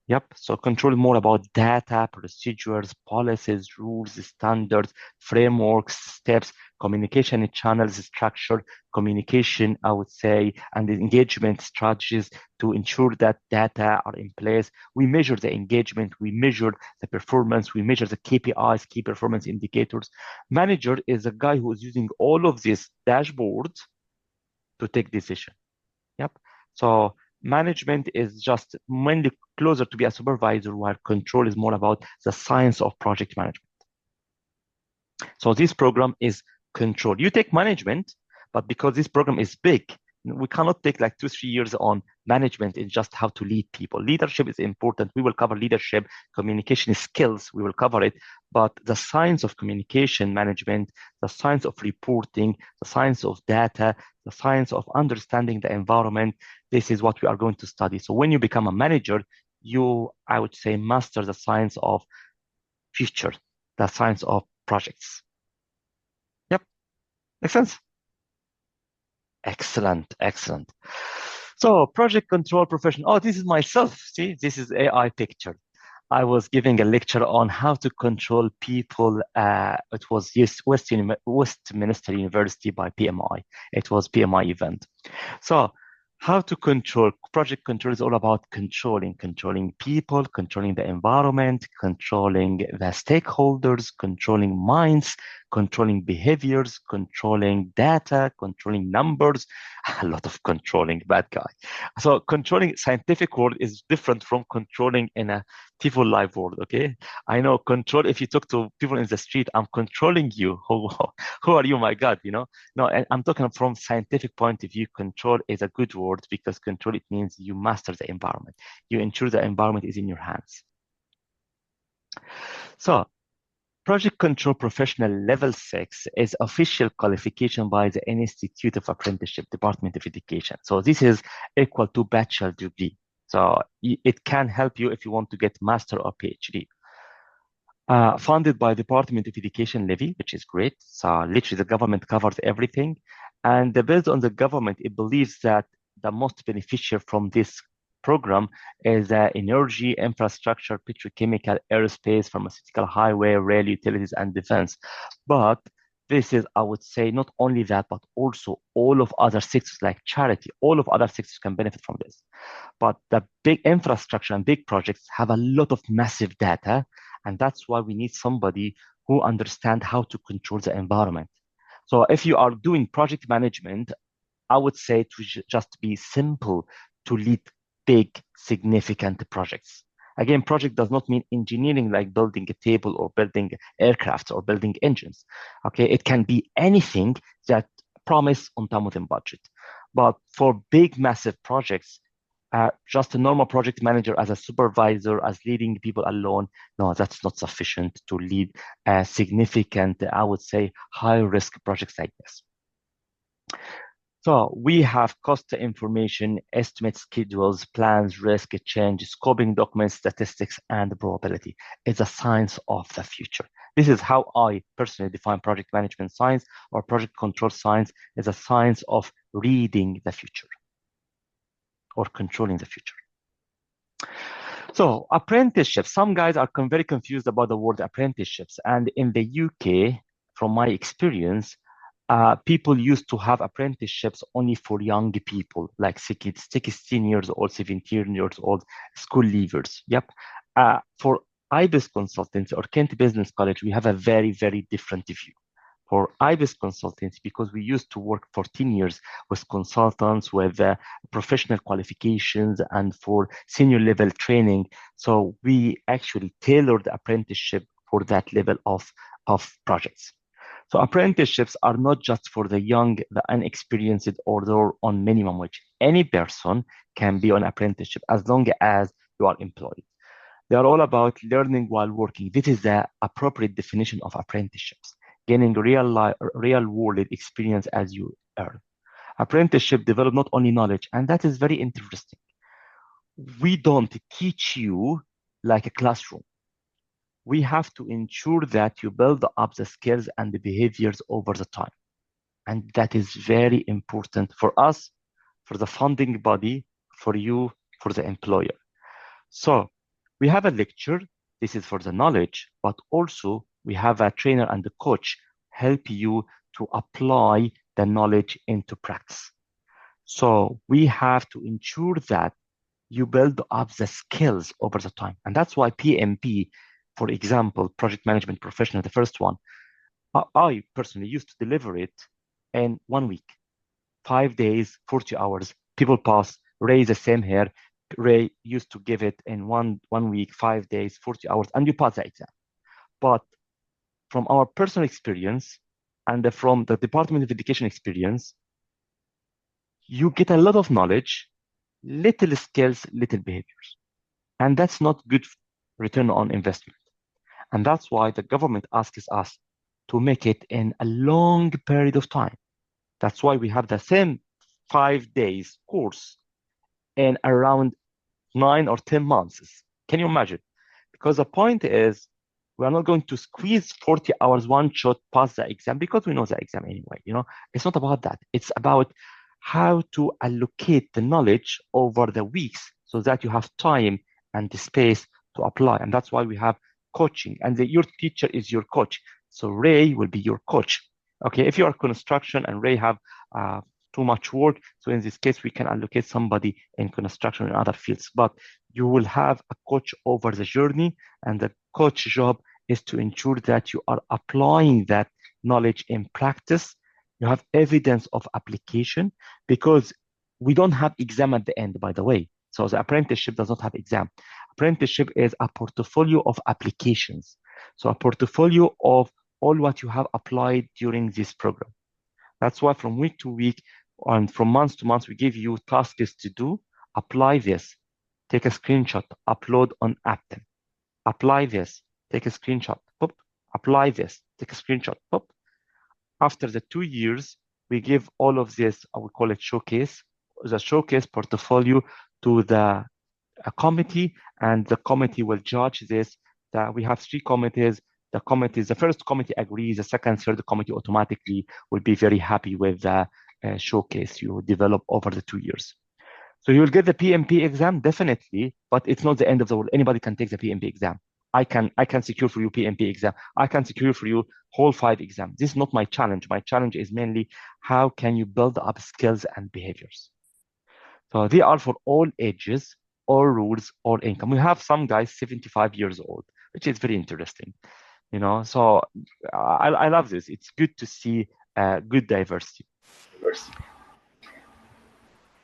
Yep, so control more about data, procedures, policies, rules, standards, frameworks, steps, communication channels, structure, communication, I would say, and the engagement strategies to ensure that data are in place. We measure the engagement, we measure the performance, we measure the KPIs, key performance indicators. Manager is a guy who is using all of these dashboards to take decision. Yep, so management is just mainly closer to be a supervisor, while control is more about the science of project management. So this program is control. You take management, but because this program is big, we cannot take like 2-3 years on management in just how to lead people. Leadership is important. We will cover leadership, communication skills, we will cover it. But the science of communication management, the science of reporting, the science of data, the science of understanding the environment, this is what we are going to study. So when you become a manager, you, I would say, master the science of future, the science of projects. Yep, makes sense? Excellent, excellent. So project control professional. Oh, this is myself. See, this is AI picture. I was giving a lecture on how to control people. It was Westminster University by PMI. It was PMI event. So how to control, project control is all about controlling people, controlling the environment, controlling the stakeholders, controlling minds, controlling behaviors, controlling data, controlling numbers, a lot of controlling, bad guy. So controlling scientific world is different from controlling in a people live world, okay? I know control, if you talk to people in the street, I'm controlling you. Who are you, my God, you know? No, I'm talking from scientific point of view. Control is a good word because control, it means you master the environment. You ensure the environment is in your hands. So Project Control Professional Level 6 is official qualification by the Institute of Apprenticeship, Department of Education. So this is equal to bachelor degree. So it can help you if you want to get master or PhD. Funded by Department of Education levy, which is great. So literally the government covers everything. And based on the government, it believes that the most beneficial from this program is energy, infrastructure, petrochemical, aerospace, pharmaceutical, highway, rail, utilities, and defense. But this is, I would say, not only that, but also all of other sectors like charity, all of other sectors can benefit from this. But the big infrastructure and big projects have a lot of massive data, and that's why we need somebody who understands how to control the environment. So if you are doing project management, I would say to just be simple to lead big, significant projects. Again, project does not mean engineering like building a table or building aircrafts or building engines. Okay, it can be anything that promise on time within budget. But for big, massive projects, just a normal project manager as a supervisor, as leading people alone, no, that's not sufficient to lead a significant, I would say, high-risk projects like this. So we have cost information, estimates, schedules, plans, risk, change, scoping documents, statistics, and probability. It's a science of the future. This is how I personally define project management science, or project control science is a science of reading the future. or controlling the future. So apprenticeship, some guys are very confused about the word apprenticeships. And in the UK, from my experience, people used to have apprenticeships only for young people, like 16 years old, 17 years old, school leavers. Yep. For IBIS consultants or Kent Business College, we have a very, very different view. For IBIS consultants, because we used to work 14 years with consultants with professional qualifications and for senior level training. So we actually tailored the apprenticeship for that level of projects. So apprenticeships are not just for the young, the inexperienced, or they're on minimum wage. Any person can be on apprenticeship as long as you are employed. They are all about learning while working. This is the appropriate definition of apprenticeships, gaining real world experience as you earn. Apprenticeship develop not only knowledge, and that is very interesting. We don't teach you like a classroom. We have to ensure that you build up the skills and the behaviors over the time. And that is very important for us, for the funding body, for you, for the employer. So we have a lecture. This is for the knowledge, but also we have a trainer and a coach help you to apply the knowledge into practice. So we have to ensure that you build up the skills over the time. And that's why PMP, for example, project management professional, the first one, I personally used to deliver it in 1 week, 5 days, 40 hours. People pass. Ray the same here. Ray used to give it in one week, 5 days, 40 hours, and you pass the exam. But from our personal experience and from the Department of Education experience, you get a lot of knowledge, little skills, little behaviors. And that's not good return on investment. And that's why the government asks us to make it in a long period of time. That's why we have the same 5 days course in around 9 or 10 months. Can you imagine? Because the point is, we are not going to squeeze 40 hours one shot past the exam because we know the exam anyway. It's not about that. It's about how to allocate the knowledge over the weeks so that you have time and the space to apply. And that's why we have coaching, and your teacher is your coach. So Ray will be your coach. Okay, if you are construction and Ray have too much work, so in this case, we can allocate somebody in construction and other fields, but you will have a coach over the journey, and the coach job is to ensure that you are applying that knowledge in practice. You have evidence of application, because we don't have exam at the end, by the way. So the apprenticeship does not have exam. Apprenticeship is a portfolio of applications. So a portfolio of all what you have applied during this program. That's why from week to week and from month to month, we give you tasks to do. Apply this, take a screenshot, upload on Apple. Apply this, take a screenshot, pop. Apply this, take a screenshot, pop. After the 2 years, we give all of this, I would call it showcase, the showcase portfolio to the committee, and the committee will judge this. We have 3 committees. The first committee agrees, the second, third committee automatically will be very happy with the showcase you develop over the 2 years. So you'll get the PMP exam, definitely, but it's not the end of the world. Anybody can take the PMP exam. I can secure for you PMP exam. I can secure for you whole 5 exams. This is not my challenge. My challenge is mainly how can you build up skills and behaviors. So they are for all ages, all rules, all income. We have some guys 75 years old, which is very interesting. So I love this. It's good to see good diversity.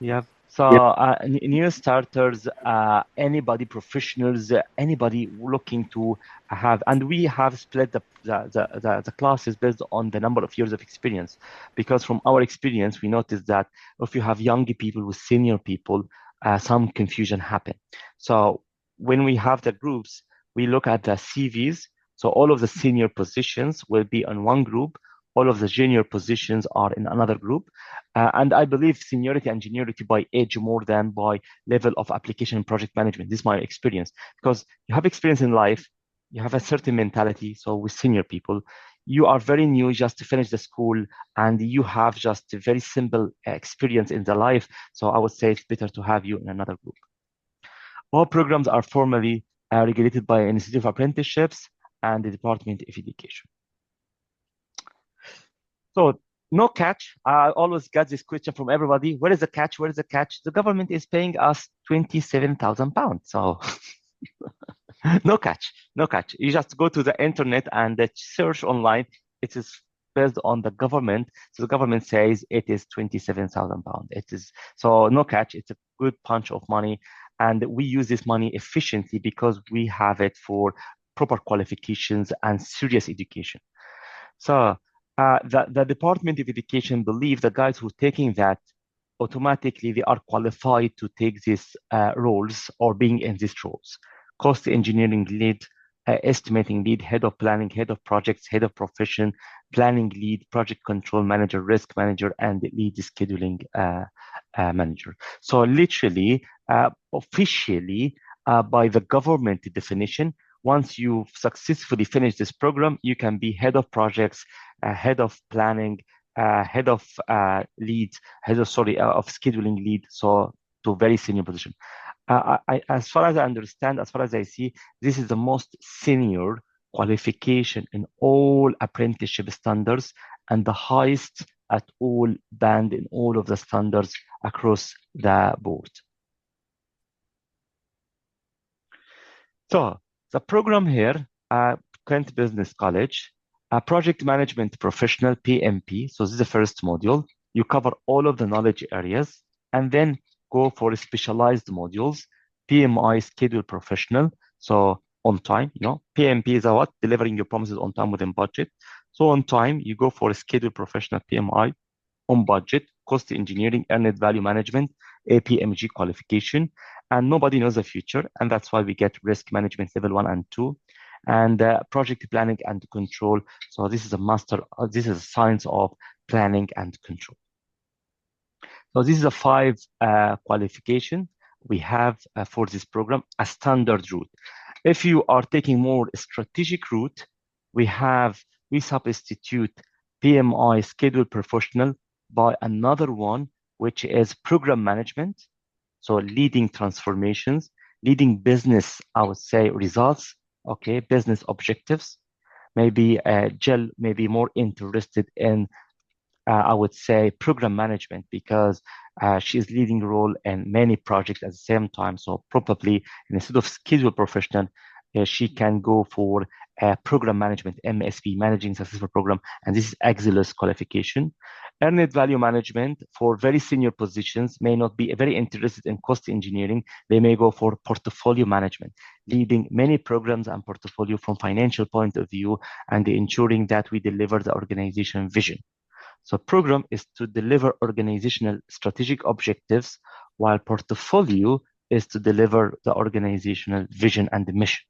Yeah. So new starters, anybody professionals, anybody looking to have, and we have split the classes based on the number of years of experience, because from our experience we noticed that if you have young people with senior people, some confusion happen. So when we have the groups, we look at the CVs. So all of the senior positions will be on one group. All of the junior positions are in another group. And I believe seniority and juniority by age more than by level of application and project management. This is my experience, because you have experience in life, you have a certain mentality. So with senior people, you are very new, just to finish the school, and you have just a very simple experience in the life. So I would say it's better to have you in another group. All programs are formally regulated by Institute of Apprenticeships and the Department of Education. So no catch. I always get this question from everybody. Where is the catch? Where is the catch? The government is paying us £27,000. So no catch, no catch. You just go to the internet and search online. It is based on the government. So the government says it is £27,000. It is so no catch. It's a good punch of money, and we use this money efficiently because we have it for proper qualifications and serious education. So the Department of Education believe the guys who are taking that automatically they are qualified to take these roles or being in these roles. Cost engineering lead, estimating lead, head of planning, head of projects, head of profession, planning lead, project control manager, risk manager, and lead scheduling manager. So literally, officially, by the government definition, once you've successfully finished this program, you can be head of projects, head of planning, head of lead, of scheduling lead, so to very senior position. As far as I understand, as far as I see, this is the most senior qualification in all apprenticeship standards and the highest at all band in all of the standards across the board. So the program here, Kent Business College, Project Management Professional, PMP. So this is the first module. You cover all of the knowledge areas and then go for specialized modules. PMI, Schedule Professional. So on time, PMP is what? Delivering your promises on time within budget. So on time, you go for a Schedule Professional, PMI, on budget, cost engineering, earned value management, APMG qualification, and nobody knows the future. And that's why we get risk management level 1 and 2, and project planning and control. So this is a master, this is a science of planning and control. So this is a 5 qualification we have for this program, a standard route. If you are taking more strategic route, we substitute PMI Schedule Professional by another one, which is program management. So leading transformations, leading business, I would say, results, okay, business objectives. Maybe Jill may be more interested in, I would say, program management because she's leading role in many projects at the same time. So probably instead of schedule professional, she can go for program management, MSP, Managing Successful Program, and this is excellence qualification. Earned value management for very senior positions may not be very interested in cost engineering. They may go for portfolio management, leading many programs and portfolio from financial point of view and ensuring that we deliver the organization vision. So program is to deliver organizational strategic objectives, while portfolio is to deliver the organizational vision and the mission.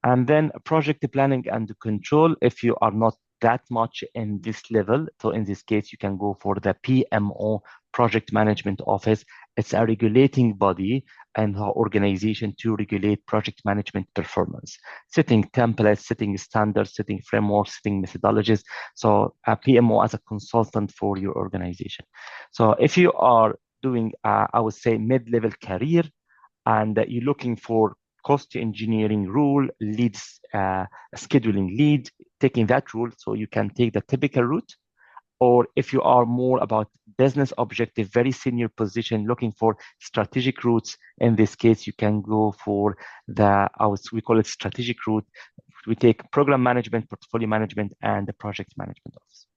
And then project planning and control, if you are not that much in this level, so in this case, you can go for the PMO, Project Management Office. It's a regulating body and the organization to regulate project management performance, setting templates, setting standards, setting frameworks, setting methodologies. So a PMO as a consultant for your organization. So if you are doing, I would say, mid-level career and you're looking for cost engineering rule, leads, scheduling lead, taking that rule, so you can take the typical route. Or if you are more about business objective, very senior position, looking for strategic routes, in this case, you can go for the, we call it strategic route. We take program management, portfolio management, and the project management office.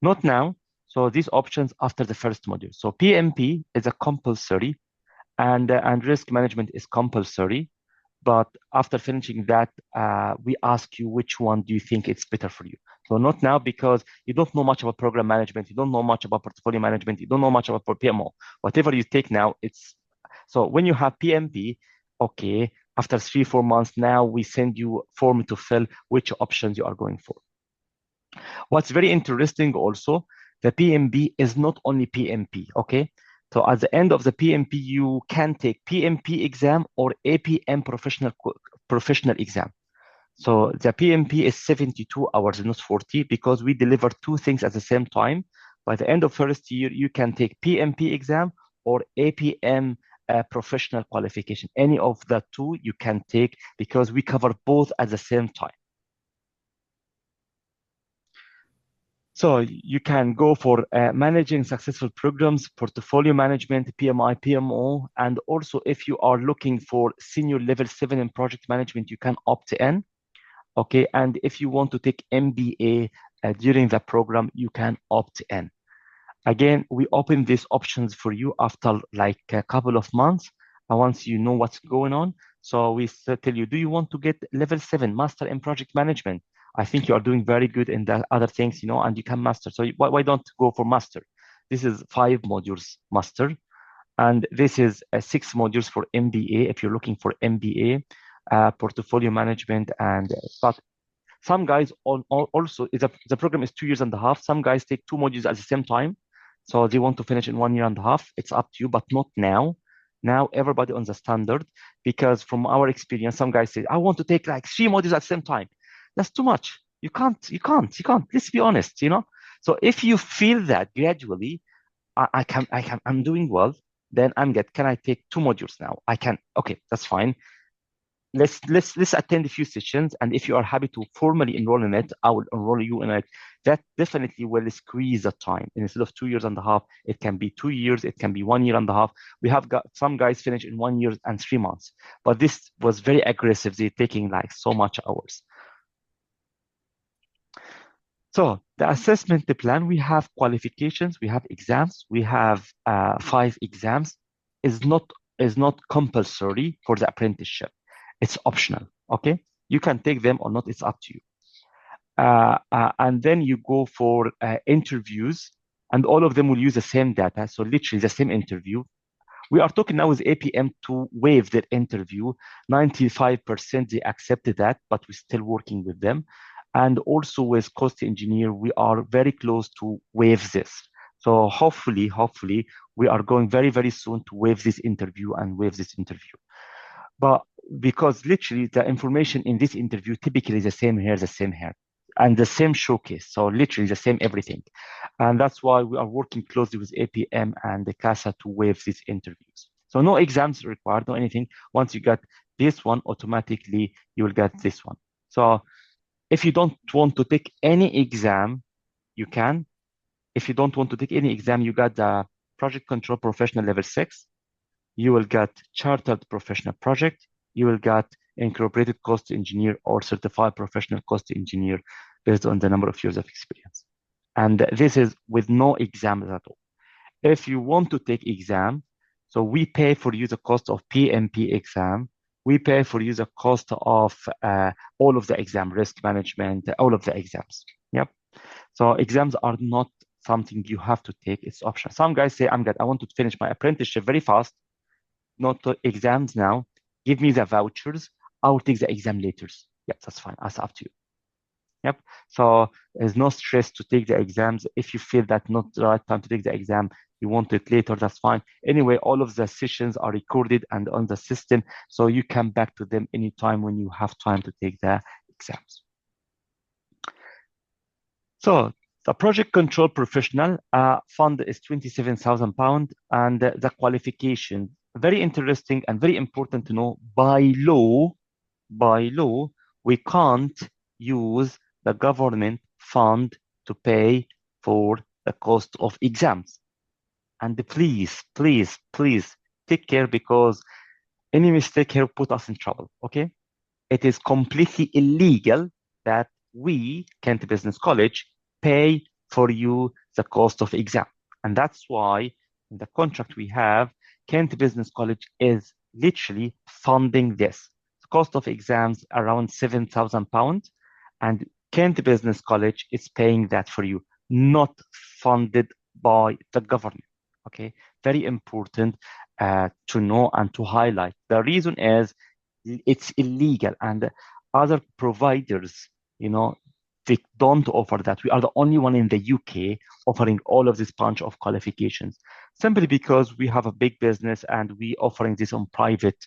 Not now. So these options after the first module. So PMP is a compulsory, and risk management is compulsory. But after finishing that, we ask you which one do you think it's better for you. So not now, because you don't know much about program management, you don't know much about portfolio management, you don't know much about PMO. Whatever you take now, it's so when you have PMP, okay, after 3-4 months, now we send you a form to fill which options you are going for. What's very interesting also, the PMP is not only PMP, okay? So at the end of the PMP, you can take PMP exam or APM professional exam. So the PMP is 72 hours, not 40, because we deliver two things at the same time. By the end of first year, you can take PMP exam or APM professional qualification. Any of the two you can take because we cover both at the same time. So you can go for managing successful programs, portfolio management, PMI, PMO, and also if you are looking for senior level 7 in project management, you can opt in. Okay, and if you want to take MBA during the program, you can opt in. Again, we open these options for you after like a couple of months, and once you know what's going on. So we tell you, do you want to get level 7 master in project management? I think you are doing very good in the other things, you know, and you can master. So why don't go for master? This is 5 modules master, and this is 6 modules for MBA if you're looking for MBA, portfolio management, and but some guys also the program is 2 years and a half. Some guys take 2 modules at the same time, so they want to finish in 1 year and a half. It's up to you, but not now. Now everybody on the standard, because from our experience, some guys say, I want to take like 3 modules at the same time. That's too much. You can't. Let's be honest, you know. So if you feel that gradually, I'm doing well, then can I take 2 modules now? I can. Okay, that's fine. Let's attend a few sessions, and if you are happy to formally enroll in it, I will enroll you in it. That definitely will squeeze the time. And instead of 2 years and a half, it can be 2 years, it can be 1 year and a half. We have got some guys finish in 1 year and 3 months, but this was very aggressive. They're taking like so much hours. So the assessment plan, we have qualifications, we have exams, we have 5 exams. Is not compulsory for the apprenticeship. It's optional, okay? You can take them or not, it's up to you. And then you go for interviews, and all of them will use the same data, so literally the same interview. We are talking now with APM to waive their interview. 95% they accepted that, but we're still working with them. And also with cost engineer, we are very close to waive this. So hopefully, we are going very, very soon to waive this interview and waive this interview. But because literally the information in this interview typically is the same here, and the same showcase. So literally the same everything. And that's why we are working closely with APM and the CASA to waive these interviews. So no exams required, no anything. Once you get this one, automatically you will get this one. So if you don't want to take any exam, you can. If you don't want to take any exam, you got the Project Control Professional Level 6. You will get Chartered Professional Project. You will get Incorporated Cost Engineer or Certified Professional Cost Engineer based on the number of years of experience. And this is with no exams at all. If you want to take exam, so we pay for you the cost of PMP exam. We pay for you the cost of all of the exam, risk management, all of the exams. Yep. So exams are not something you have to take. It's optional. Some guys say, I want to finish my apprenticeship very fast. Not to exams now. Give me the vouchers. I'll take the exam later. Yep, that's fine. That's up to you. Yep. So there's no stress to take the exams. If you feel that not the right time to take the exam, you want it later, that's fine. Anyway, all of the sessions are recorded and on the system, so you come back to them anytime when you have time to take the exams. So the Project Control Professional fund is £27,000, and the qualification, very interesting and very important to know. By law, we can't use the government fund to pay for the cost of exams. And please take care, because any mistake here put us in trouble, okay? It is completely illegal that we, Kent Business College, pay for you the cost of exam. And that's why in the contract we have, Kent Business College is literally funding this. The cost of exams around £7,000, and Kent Business College is paying that for you, not funded by the government. Okay, very important to know and to highlight. The reason is it's illegal, and other providers, you know, they don't offer that. We are the only one in the UK offering all of this bunch of qualifications. simply because we have a big business and we offering this on private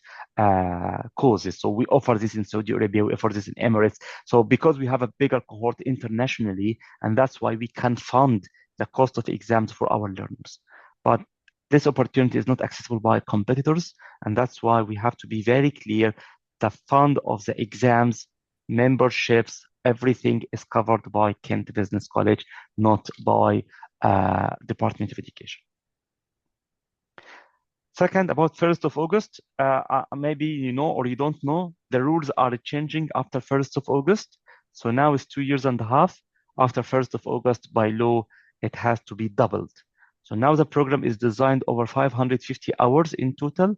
courses. So we offer this in Saudi Arabia, we offer this in Emirates. So because we have a bigger cohort internationally, and that's why we can fund the cost of exams for our learners. But this opportunity is not accessible by competitors, and that's why we have to be very clear. The fund of the exams, memberships, everything is covered by Kent Business College, not by Department of Education. Second, about 1st of August, maybe you know or you don't know, the rules are changing after 1st of August. So now it's 2 years and a half. After 1st of August, by law, it has to be doubled. So now the program is designed over 550 hours in total.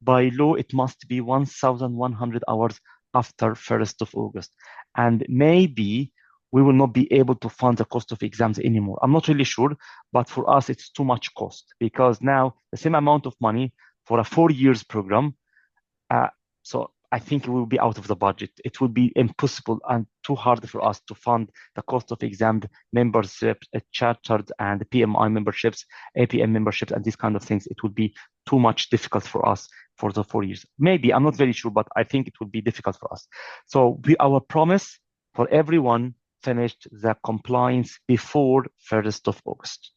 By law, it must be 1,100 hours after 1st of August. And maybe we will not be able to fund the cost of exams anymore. I'm not really sure, but for us, it's too much cost because now the same amount of money for a 4 years program. So I think it will be out of the budget. It will be impossible and too hard for us to fund the cost of exam memberships, chartered and PMI memberships, APM memberships, and these kind of things. It would be too much difficult for us for the 4 years. Maybe, I'm not very sure, but I think it would be difficult for us. So our promise for everyone finished the compliance before 1st of August.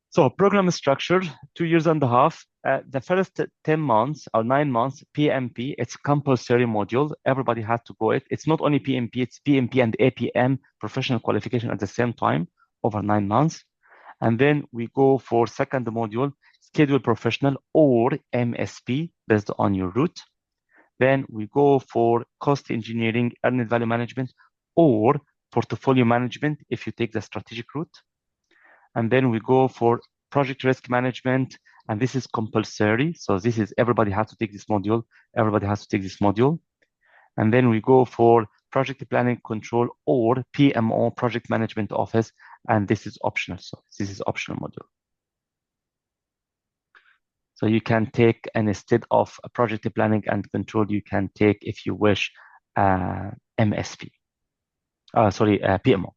So program structure, 2 years and a half. The first 10 months or 9 months, PMP, it's compulsory module. Everybody had to go it. It's not only PMP, it's PMP and APM professional qualification at the same time over 9 months. And then we go for second module, scheduled professional or MSP based on your route. Then we go for cost engineering, earned value management, or portfolio management if you take the strategic route. And then we go for project risk management, and this is compulsory. So this is everybody has to take this module. Everybody has to take this module. And then we go for project planning control or PMO, project management office, and this is optional. So this is optional module. So you can take, and instead of project planning and control, you can take, if you wish, MSP. PMO.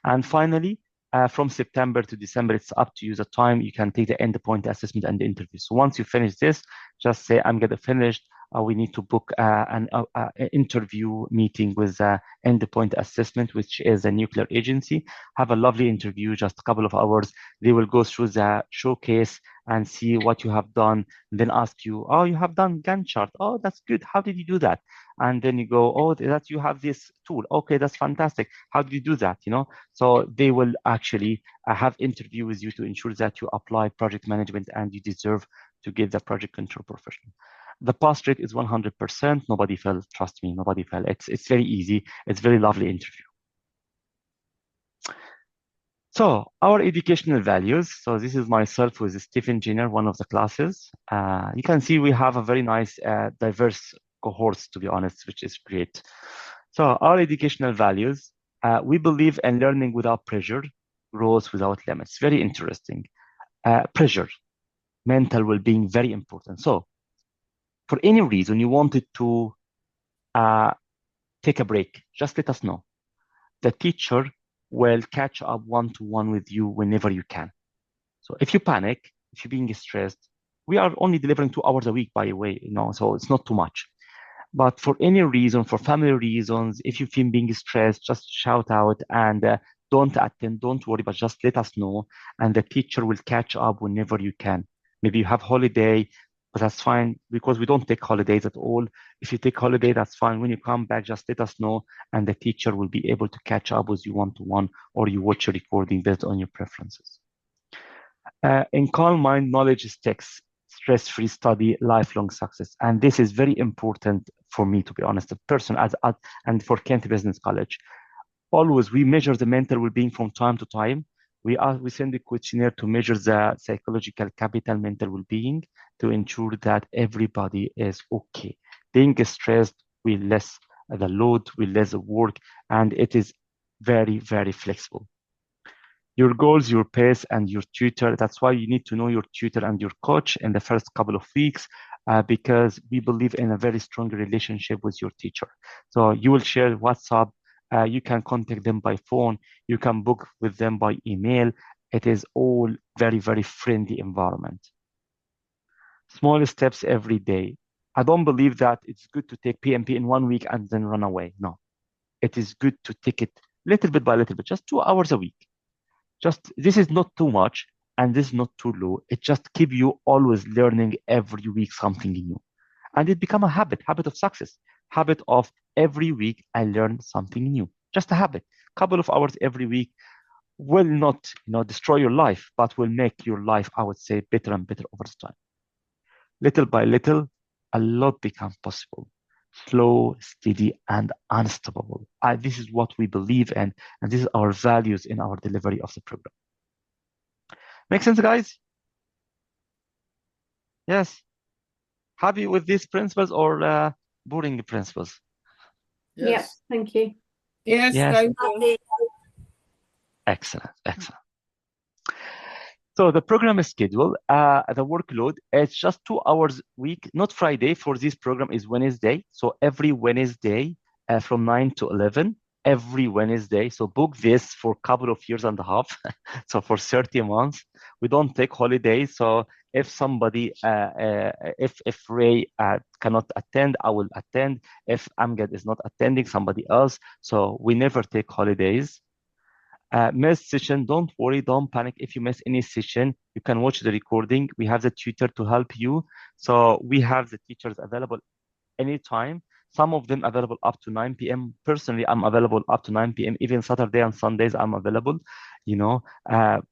And finally, from September to December, it's up to you the time you can take the endpoint assessment and the interview. So once you finish this, just say, I'm going to finish. We need to book an interview meeting with endpoint assessment, which is a nuclear agency. Have a lovely interview, just a couple of hours. They will go through the showcase and see what you have done. Then ask you, oh, you have done Gantt chart. Oh, that's good. How did you do that? And then you go, oh, that you have this tool. Okay, that's fantastic. How did you do that? You know, so they will actually have interview with you to ensure that you apply project management and you deserve to get the project control professional. The pass rate is 100%. Nobody fell. Trust me, nobody fell. It's very easy. It's very lovely interview. So our educational values. So this is myself with Stephen Jenner, one of the classes. You can see we have a very nice, diverse cohorts, to be honest, which is great. So our educational values, we believe in learning without pressure, growth without limits. Very interesting. Pressure, mental well-being, very important. So for any reason you wanted to take a break, just let us know. The teacher will catch up one-to-one with you whenever you can. So if you panic, if you're being stressed, we are only delivering 2 hours a week, by the way, you know, so it's not too much. But for any reason, for family reasons, if you feel being stressed, just shout out and don't attend, don't worry, but just let us know. And the teacher will catch up whenever you can. Maybe you have holiday, but that's fine because we don't take holidays at all. If you take holiday, that's fine. When you come back, just let us know and the teacher will be able to catch up with you one-to-one or you watch a recording based on your preferences. In calm mind, knowledge sticks, stress-free study, lifelong success. And this is very important for me, to be honest, a person and for Kent Business College. Always, we measure the mental well-being from time to time. We send a questionnaire to measure the psychological capital, mental well-being, to ensure that everybody is okay. Being stressed will less the load, will less the work, and it is very, very flexible. Your goals, your pace, and your tutor. That's why you need to know your tutor and your coach in the first couple of weeks, because we believe in a very strong relationship with your teacher. So you will share WhatsApp. You can contact them by phone. You can book with them by email. It is all very, very friendly environment. Small steps every day. I don't believe that it's good to take PMP in 1 week and then run away. No, it is good to take it little bit by little bit, just 2 hours a week. Just this is not too much and this is not too low. It just keep you always learning every week something new. And it become a habit of success, habit of every week I learn something new. Just a habit. Couple of hours every week will not, destroy your life, but will make your life, I would say, better and better over time. Little by little, a lot becomes possible. Slow, steady, and unstoppable. This is what we believe in, and this is our values in our delivery of the program. Make sense, guys? Yes. Happy with these principles or boring principles? Yes, thank you. Yes, Yes. thank you. Excellent, excellent. So the program is scheduled. The workload is just 2 hours a week, not Friday. For this program is Wednesday. So every Wednesday from 9 to 11, every Wednesday. So book this for a couple of years and a half. So for 30 months, we don't take holidays. So if somebody, if Ray cannot attend, I will attend. If Amgad is not attending, somebody else. So we never take holidays. Miss session, don't worry, don't panic. If you miss any session, you can watch the recording. We have the tutor to help you. So we have the teachers available anytime. Some of them available up to 9 p.m. Personally, I'm available up to 9 p.m. Even Saturday and Sundays, I'm available,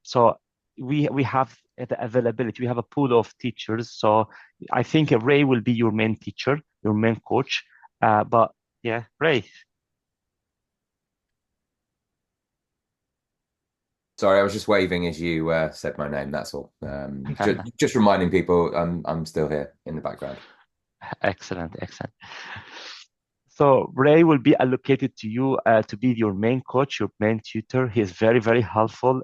So we have the availability. We have a pool of teachers. So I think Ray will be your main teacher, your main coach. But yeah, Ray. Sorry, I was just waving as you said my name. That's all. Just reminding people I'm still here in the background. Excellent, excellent. So Ray will be allocated to you to be your main coach, your main tutor. He is very, very helpful.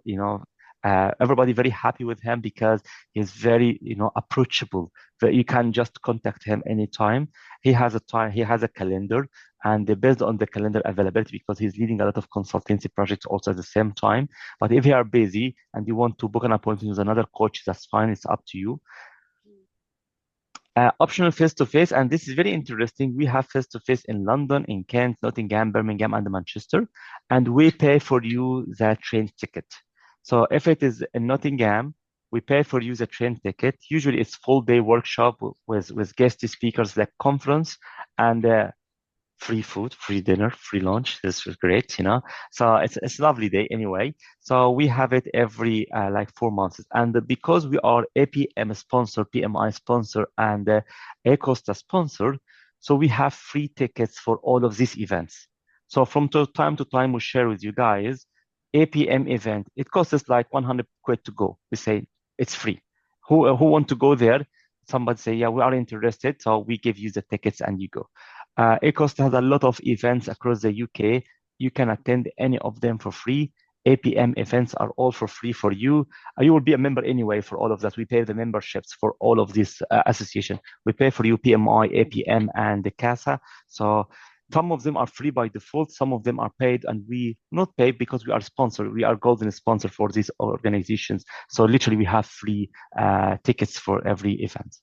Everybody very happy with him because he's very, approachable. That you can just contact him anytime. He has a calendar, and based on the calendar availability, because he's leading a lot of consultancy projects also at the same time. But if you are busy and you want to book an appointment with another coach, that's fine. It's up to you. Optional face-to-face, and this is very interesting. We have face-to-face in London, in Kent, Nottingham, Birmingham, and Manchester, and we pay for you the train ticket. So if it is in Nottingham, we pay for you the train ticket. Usually it's full day workshop with guest speakers like conference and free food, free dinner, free lunch. This was great, So it's a lovely day anyway. So we have it every like 4 months. And because we are APM sponsor, PMI sponsor, and ACOSTA sponsor, so we have free tickets for all of these events. So from time to time, we share with you guys, APM event, it costs us like 100 quid to go. We say it's free. Who want to go there? Somebody say, yeah, we are interested. So we give you the tickets and you go. ACOSTA has a lot of events across the UK. You can attend any of them for free. APM events are all for free for you. You will be a member anyway for all of that. We pay the memberships for all of this association. We pay for you PMI, APM, and the CASA. So some of them are free by default. Some of them are paid, and we not paid because we are sponsored. We are golden sponsor for these organizations. So literally we have free tickets for every event.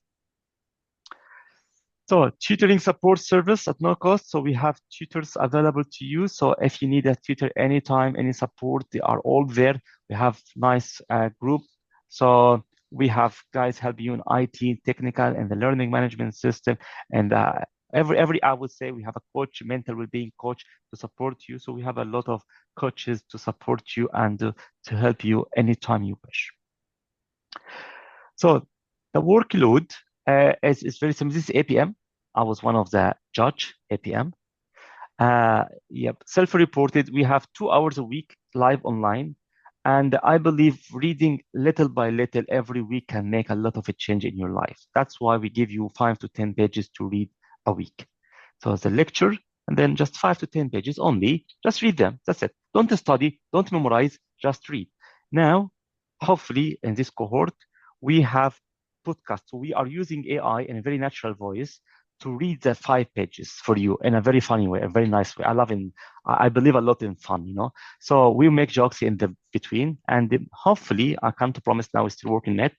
So tutoring support service at no cost. So we have tutors available to you. So if you need a tutor anytime, any support, they are all there. We have nice group. So we have guys help you in IT, technical, and the learning management system. And every I would say we have a coach, mental well-being coach to support you. So we have a lot of coaches to support you and to help you anytime you wish. So the workload is very simple. This is APM. I was one of the judge, APM. Yep, self-reported. We have 2 hours a week live online. And I believe reading little by little every week can make a lot of a change in your life. That's why we give you 5 to 10 pages to read a week. So it's a lecture, and then just 5 to 10 pages only. Just read them. That's it. Don't study, don't memorize, just read. Now, hopefully in this cohort, we have podcasts. So we are using AI in a very natural voice to read the 5 pages for you in a very funny way, a very nice way. I believe a lot in fun, you know. So we make jokes in the between, and hopefully I can't promise now, we're still working it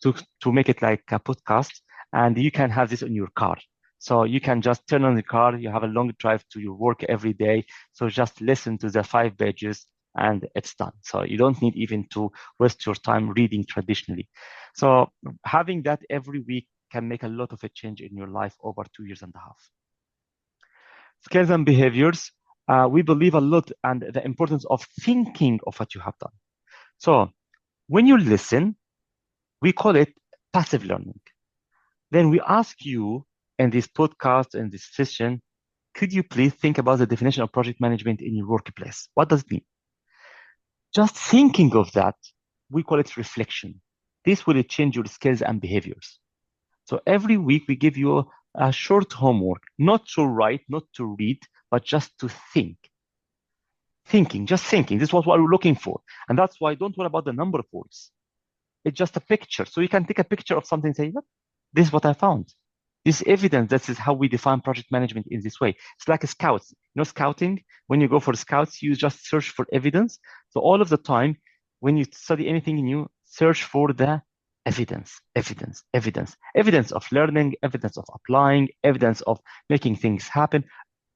to make it like a podcast, and you can have this in your car. So you can just turn on the car, you have a long drive to your work every day. So just listen to the 5 pages and it's done. So you don't need even to waste your time reading traditionally. So having that every week can make a lot of a change in your life over 2.5 years. Skills and behaviors, we believe a lot and the importance of thinking of what you have done. So when you listen, we call it passive learning. Then we ask you in this podcast, in this session, could you please think about the definition of project management in your workplace? What does it mean? Just thinking of that, we call it reflection. This will change your skills and behaviors. So every week we give you a short homework, not to write, not to read, but just to think. Just thinking. This is what we're looking for. And that's why don't worry about the number of words. It's just a picture. So you can take a picture of something and say, look, this is what I found. This evidence, this is how we define project management in this way. It's like a scouts. You know, scouting, when you go for scouts, you just search for evidence. So all of the time, when you study anything new, search for the evidence of learning, evidence of applying, evidence of making things happen,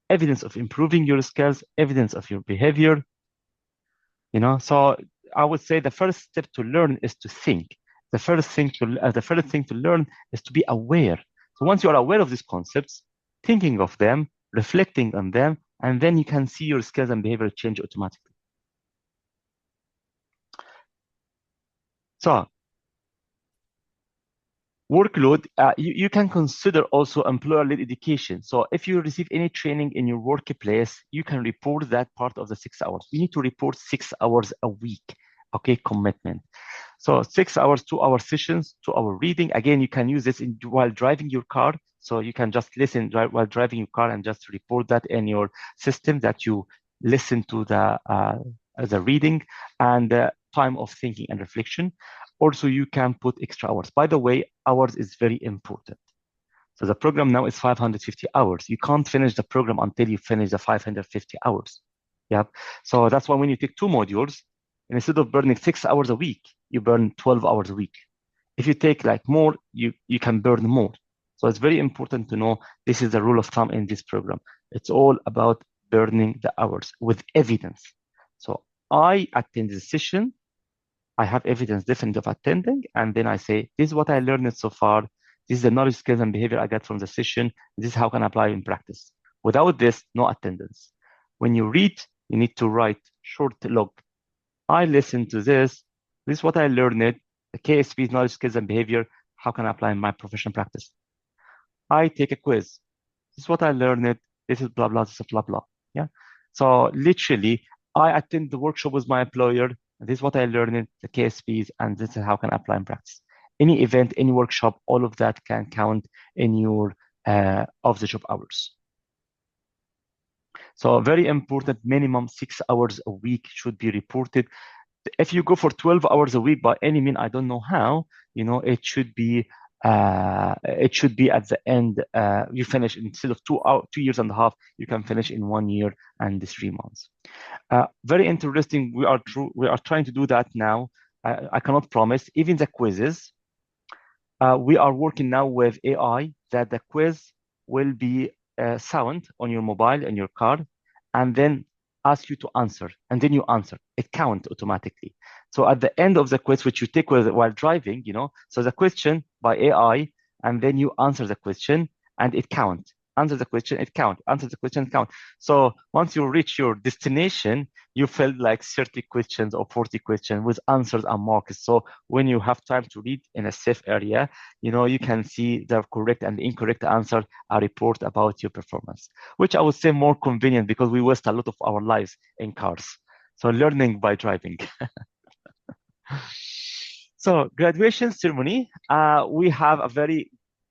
evidence of improving your skills, evidence of your behavior. You know, so I would say the first step to learn is to think. The first thing to learn is to be aware. So once you are aware of these concepts, thinking of them, reflecting on them, and then you can see your skills and behavior change automatically. So workload, you can consider also employer-led education. So if you receive any training in your workplace, you can report that part of the 6 hours. You need to report 6 hours a week, okay, commitment. So 6 hours, 2-hour sessions, 2-hour reading. Again, you can use this while driving your car. So you can just listen while driving your car and just report that in your system that you listen to the reading and time of thinking and reflection. Also, you can put extra hours. By the way, hours is very important. So the program now is 550 hours. You can't finish the program until you finish the 550 hours. Yep. So that's why when you take 2 modules, and instead of burning 6 hours a week, you burn 12 hours a week. If you take like more, you can burn more. So it's very important to know this is the rule of thumb in this program. It's all about burning the hours with evidence. So I attend the session, I have evidence definitely of attending, and then I say, this is what I learned so far. This is the knowledge, skills, and behavior I got from the session. This is how I can apply in practice. Without this, no attendance. When you read, you need to write short log. I listened to this. This is what I learned. The KSP, knowledge, skills, and behavior. How can I apply in my professional practice? I take a quiz. This is what I learned. This is blah, blah, this is blah, blah. Yeah. So literally, I attend the workshop with my employer. This is what I learned, the KSPs, and this is how I can apply in practice. Any event, any workshop, all of that can count in your off-the-job hours. So very important, minimum 6 hours a week should be reported. If you go for 12 hours a week, by any means, I don't know how, you know, it should be at the end, you finish instead of 2 years and a half, you can finish in 1 year and 3 months. Very interesting. We are trying to do that now. I cannot promise. Even the quizzes, we are working now with AI that the quiz will be sound on your mobile and your car, and then ask you to answer, and then you answer. It counts automatically. So at the end of the quiz, which you take while driving, you know, so the question by AI, and then you answer the question, and it counts. Answer the question, it counts. Answer the question, it counts. So once you reach your destination, you filled like 30 questions or 40 questions with answers and marks. So when you have time to read in a safe area, you know, you can see the correct and incorrect answer, a report about your performance, which I would say more convenient because we waste a lot of our lives in cars. So learning by driving. So graduation ceremony, we have a very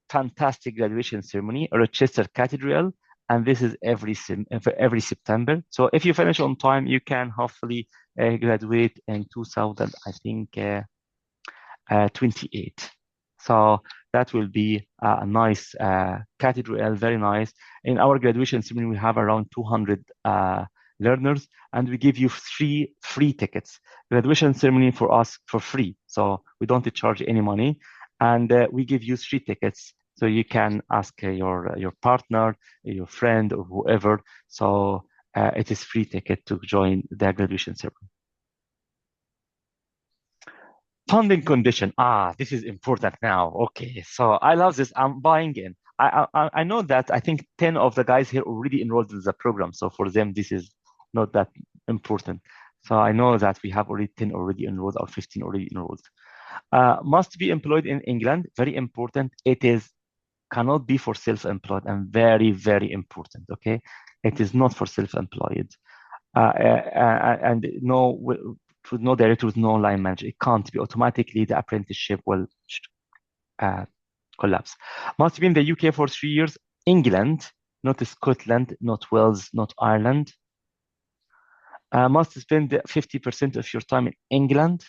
fantastic graduation ceremony, Rochester Cathedral, and this is every September. So if you finish on time, you can hopefully graduate in 2028. So that will be a nice cathedral, very nice. In our graduation ceremony, we have around 200 learners, and we give you 3 free tickets. Graduation ceremony for us for free, so we don't charge any money, and we give you 3 tickets, so you can ask your partner, your friend, or whoever. So it is free ticket to join the graduation ceremony. Funding condition. This is important now. Okay, so I love this. I'm buying in. I know that I think 10 of the guys here already enrolled in the program. So for them, this is not that important. So I know that we have already 10 already enrolled or 15 already enrolled. Must be employed in England. Very important. It is cannot be for self-employed, and very, very important. Okay, it is not for self-employed. And no director with no line manager. It can't be. Automatically the apprenticeship will collapse. Must be in the UK for 3 years. England, not Scotland, not Wales, not Ireland. Must spend 50% of your time in England.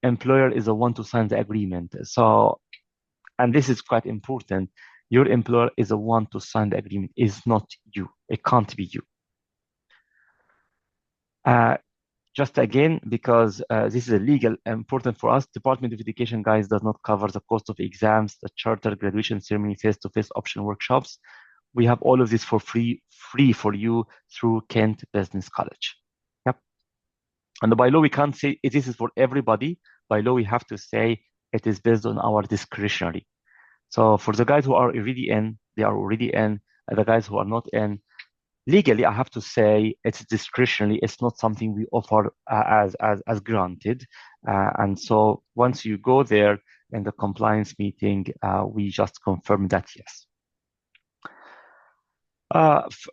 Employer is the one to sign the agreement. So, and this is quite important. Your employer is the one to sign the agreement. Is not you. It can't be you. Just again, because this is a legal important for us, Department of Education, guys, does not cover the cost of exams, the charter, graduation ceremony, face-to-face option workshops. We have all of this for free for you through Kent Business College. Yep. And by law, we can't say this is for everybody. By law, we have to say it is based on our discretionary. So for the guys who are already in, they are already in. The guys who are not in, legally, I have to say it's discretionary. It's not something we offer as granted. And so once you go there in the compliance meeting, we just confirm that yes.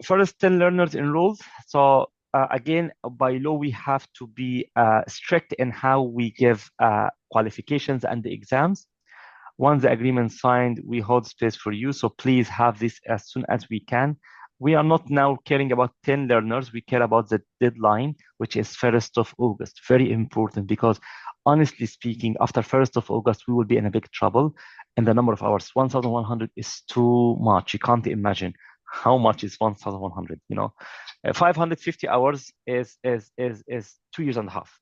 First 10 learners enrolled. So again, by law, we have to be strict in how we give qualifications and the exams. Once the agreement signed, we hold space for you. So please have this as soon as we can. We are not now caring about 10 learners. We care about the deadline, which is 1st of August. Very important, because honestly speaking, after 1st of August, we will be in a big trouble. And the number of hours, 1,100 is too much. You can't imagine how much is 1,100, 550 hours is 2 years and a half.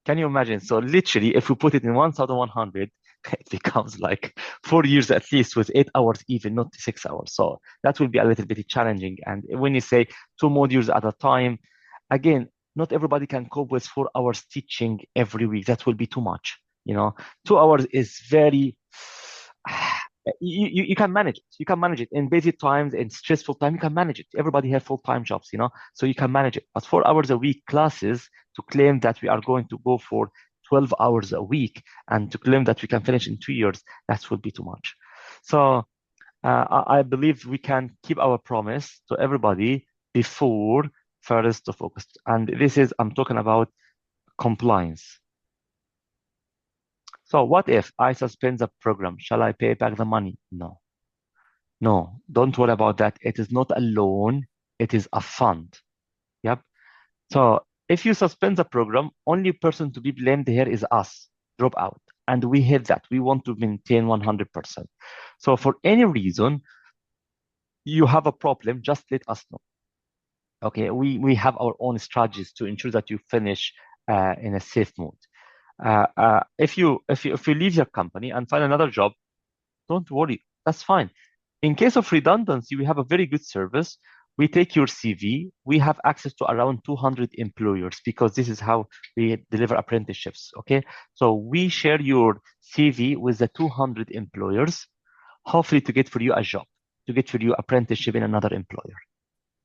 Can you imagine? So literally, if we put it in 1,100, it becomes like 4 years at least, with 8 hours even, not 6 hours. So that will be a little bit challenging. And when you say 2 modules at a time, again, not everybody can cope with 4 hours teaching every week. That will be too much. 2 hours is very, you can manage it. You can manage it in busy times, in stressful time. You can manage it. Everybody has full-time jobs, so you can manage it. But 4 hours a week classes, to claim that we are going to go for 12 hours a week and to claim that we can finish in 2 years, that would be too much. So I believe we can keep our promise to everybody before 1st of August. And this is, I'm talking about compliance. So what if I suspend the program? Shall I pay back the money? No, don't worry about that. It is not a loan. It is a fund. Yep. So if you suspend the program, only person to be blamed here is us, drop out. And we hate that. We want to maintain 100%. So for any reason you have a problem, just let us know. Okay, we have our own strategies to ensure that you finish in a safe mode. If you leave your company and find another job, don't worry, that's fine. In case of redundancy, we have a very good service. We take your CV. We have access to around 200 employers, because this is how we deliver apprenticeships. Okay, so we share your CV with the 200 employers, hopefully to get for you a job, to get for you apprenticeship in another employer.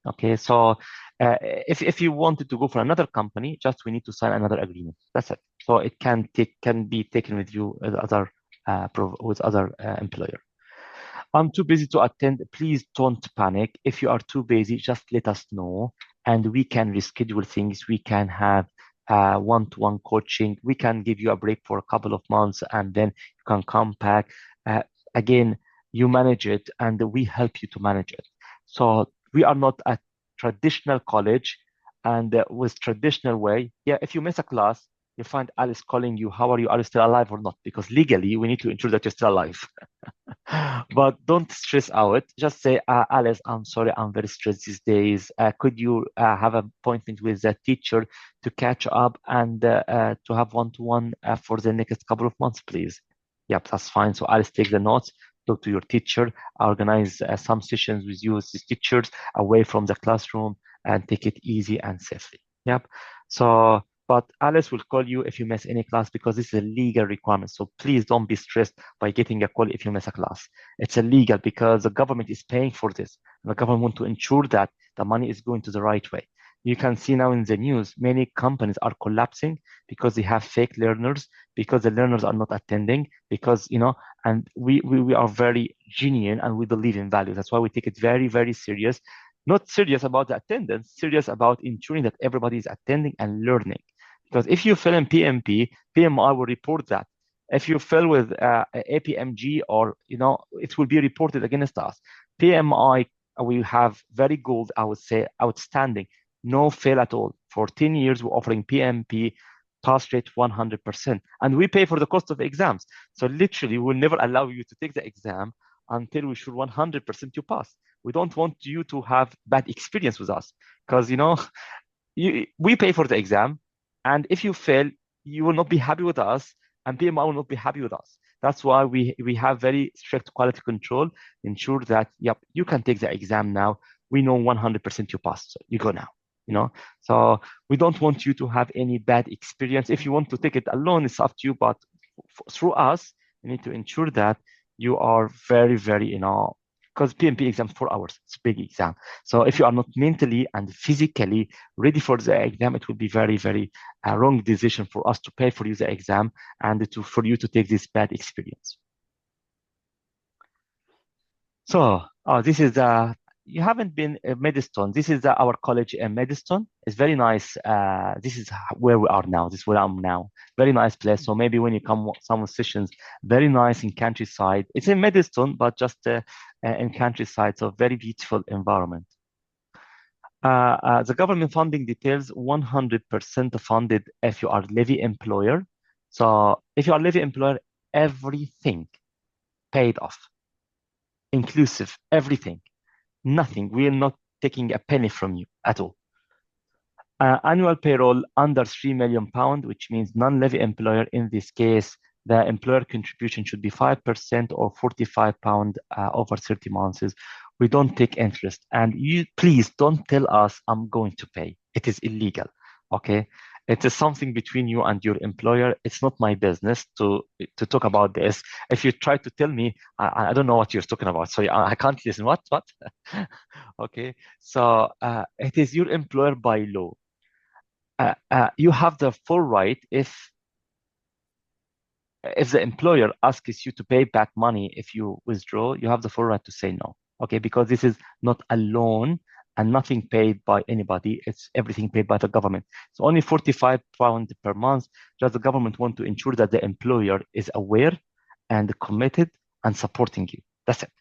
Okay, so if you wanted to go for another company, just we need to sign another agreement. That's it. So it can be taken with you with other employer. I'm too busy to attend. Please don't panic. If you are too busy, just let us know, and we can reschedule things. We can have one-to-one coaching. We can give you a break for a couple of months, and then you can come back. Again, you manage it, and we help you to manage it. So we are not a traditional college, and with traditional way. Yeah, if you miss a class, you find Alice calling you, how are you? Are you still alive or not? Because legally, we need to ensure that you're still alive. But don't stress out. Just say, Alice, I'm sorry, I'm very stressed these days. Could you have an appointment with the teacher to catch up and to have one-to-one for the next couple of months, please? Yep, that's fine. So Alice, take the notes, talk to your teacher, organize some sessions with you as teachers away from the classroom, and take it easy and safely. Yep. So, but Alice will call you if you miss any class because this is a legal requirement. So please don't be stressed by getting a call if you miss a class. It's illegal because the government is paying for this. The government want to ensure that the money is going to the right way. You can see now in the news, many companies are collapsing because they have fake learners, because the learners are not attending, because, and we are very genuine and we believe in values. That's why we take it very, very serious. Not serious about the attendance, serious about ensuring that everybody is attending and learning. Because if you fail in PMP, PMI will report that. If you fail with APMG or, it will be reported against us. PMI, we have very good, I would say, outstanding, no fail at all. For 10 years, we're offering PMP, pass rate 100%. And we pay for the cost of exams. So literally, we'll never allow you to take the exam until we sure 100% you pass. We don't want you to have bad experience with us because, we pay for the exam. And if you fail, you will not be happy with us and PMI will not be happy with us. That's why we have very strict quality control, ensure that, yep, you can take the exam now. We know 100% you passed, so you go now. So we don't want you to have any bad experience. If you want to take it alone, it's up to you, but through us, you need to ensure that you are very, very, because PMP exam 4 hours, it's a big exam. So if you are not mentally and physically ready for the exam, it will be very, very wrong decision for us to pay for you the exam and for you to take this bad experience. So this is you haven't been at Medistone. This is our college in Medistone. It's very nice. This is where we are now. This is where I'm now. Very nice place. So maybe when you come some sessions, very nice in countryside. It's in Medistone, but just in countryside. So very beautiful environment. The government funding details 100% funded if you are levy employer. So if you are levy employer, everything paid off, inclusive, everything. Nothing. We are not taking a penny from you at all. Annual payroll under £3 million, which means non-levy employer. In this case, the employer contribution should be 5% or £45 over 30 months. We don't take interest. And you please don't tell us I'm going to pay. It is illegal. Okay. It is something between you and your employer. It's not my business to talk about this. If you try to tell me, I don't know what you're talking about. So I can't listen. What? Okay. So it is your employer by law. You have the full right if the employer asks you to pay back money if you withdraw, you have the full right to say no. Okay, because this is not a loan and nothing paid by anybody. It's everything paid by the government. So only £45 per month. Just the government want to ensure that the employer is aware and committed and supporting you. That's it.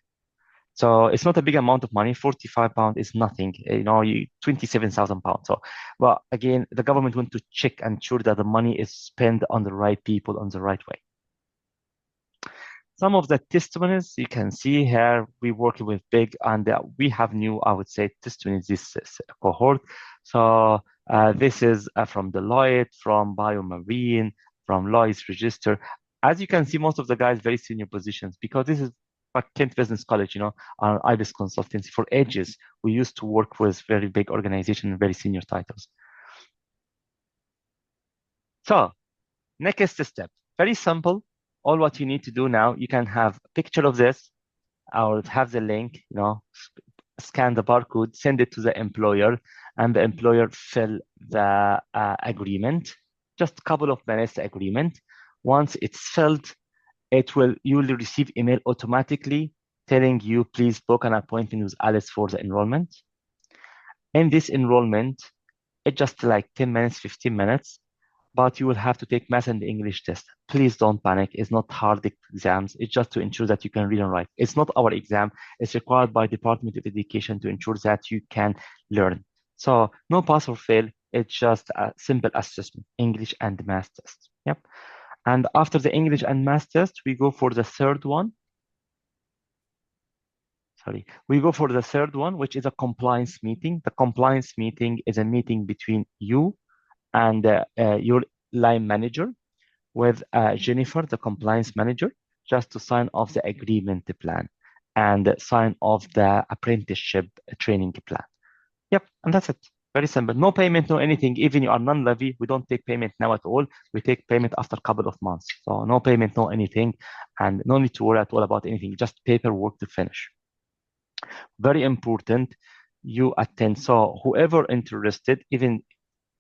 So it's not a big amount of money. £45 is nothing. £27,000. So, but again, the government want to check and ensure that the money is spent on the right people on the right way. Some of the testimonies you can see here, we working with big, and we have new, I would say, testimonies this cohort. So this is from Deloitte, from Biomarine, from Lloyd's Register. As you can see, most of the guys very senior positions because this is Kent Business College, our IBIS consultancy. For ages, we used to work with very big organizations and very senior titles. So next step, very simple. All what you need to do now, you can have a picture of this, or have the link, scan the barcode, send it to the employer, and the employer fill the agreement. Just a couple of minutes agreement. Once it's filled, you will receive email automatically telling you, please book an appointment with Alice for the enrollment. In this enrollment, it's just like 10 minutes, 15 minutes. But you will have to take math and English test. Please don't panic. It's not hard exams. It's just to ensure that you can read and write. It's not our exam. It's required by Department of Education to ensure that you can learn. So no pass or fail. It's just a simple assessment, English and math test. Yep. And after the English and math test, we go for the third one. We go for the third one, which is a compliance meeting. The compliance meeting is a meeting between you and your line manager with Jennifer, the compliance manager, just to sign off the agreement plan and sign off the apprenticeship training plan. Yep, and that's it. Very simple. No payment, no anything. Even you are non-levy, we don't take payment now at all. We take payment after a couple of months. So no payment, no anything, and no need to worry at all about anything. Just paperwork to finish. Very important, you attend. So whoever interested, even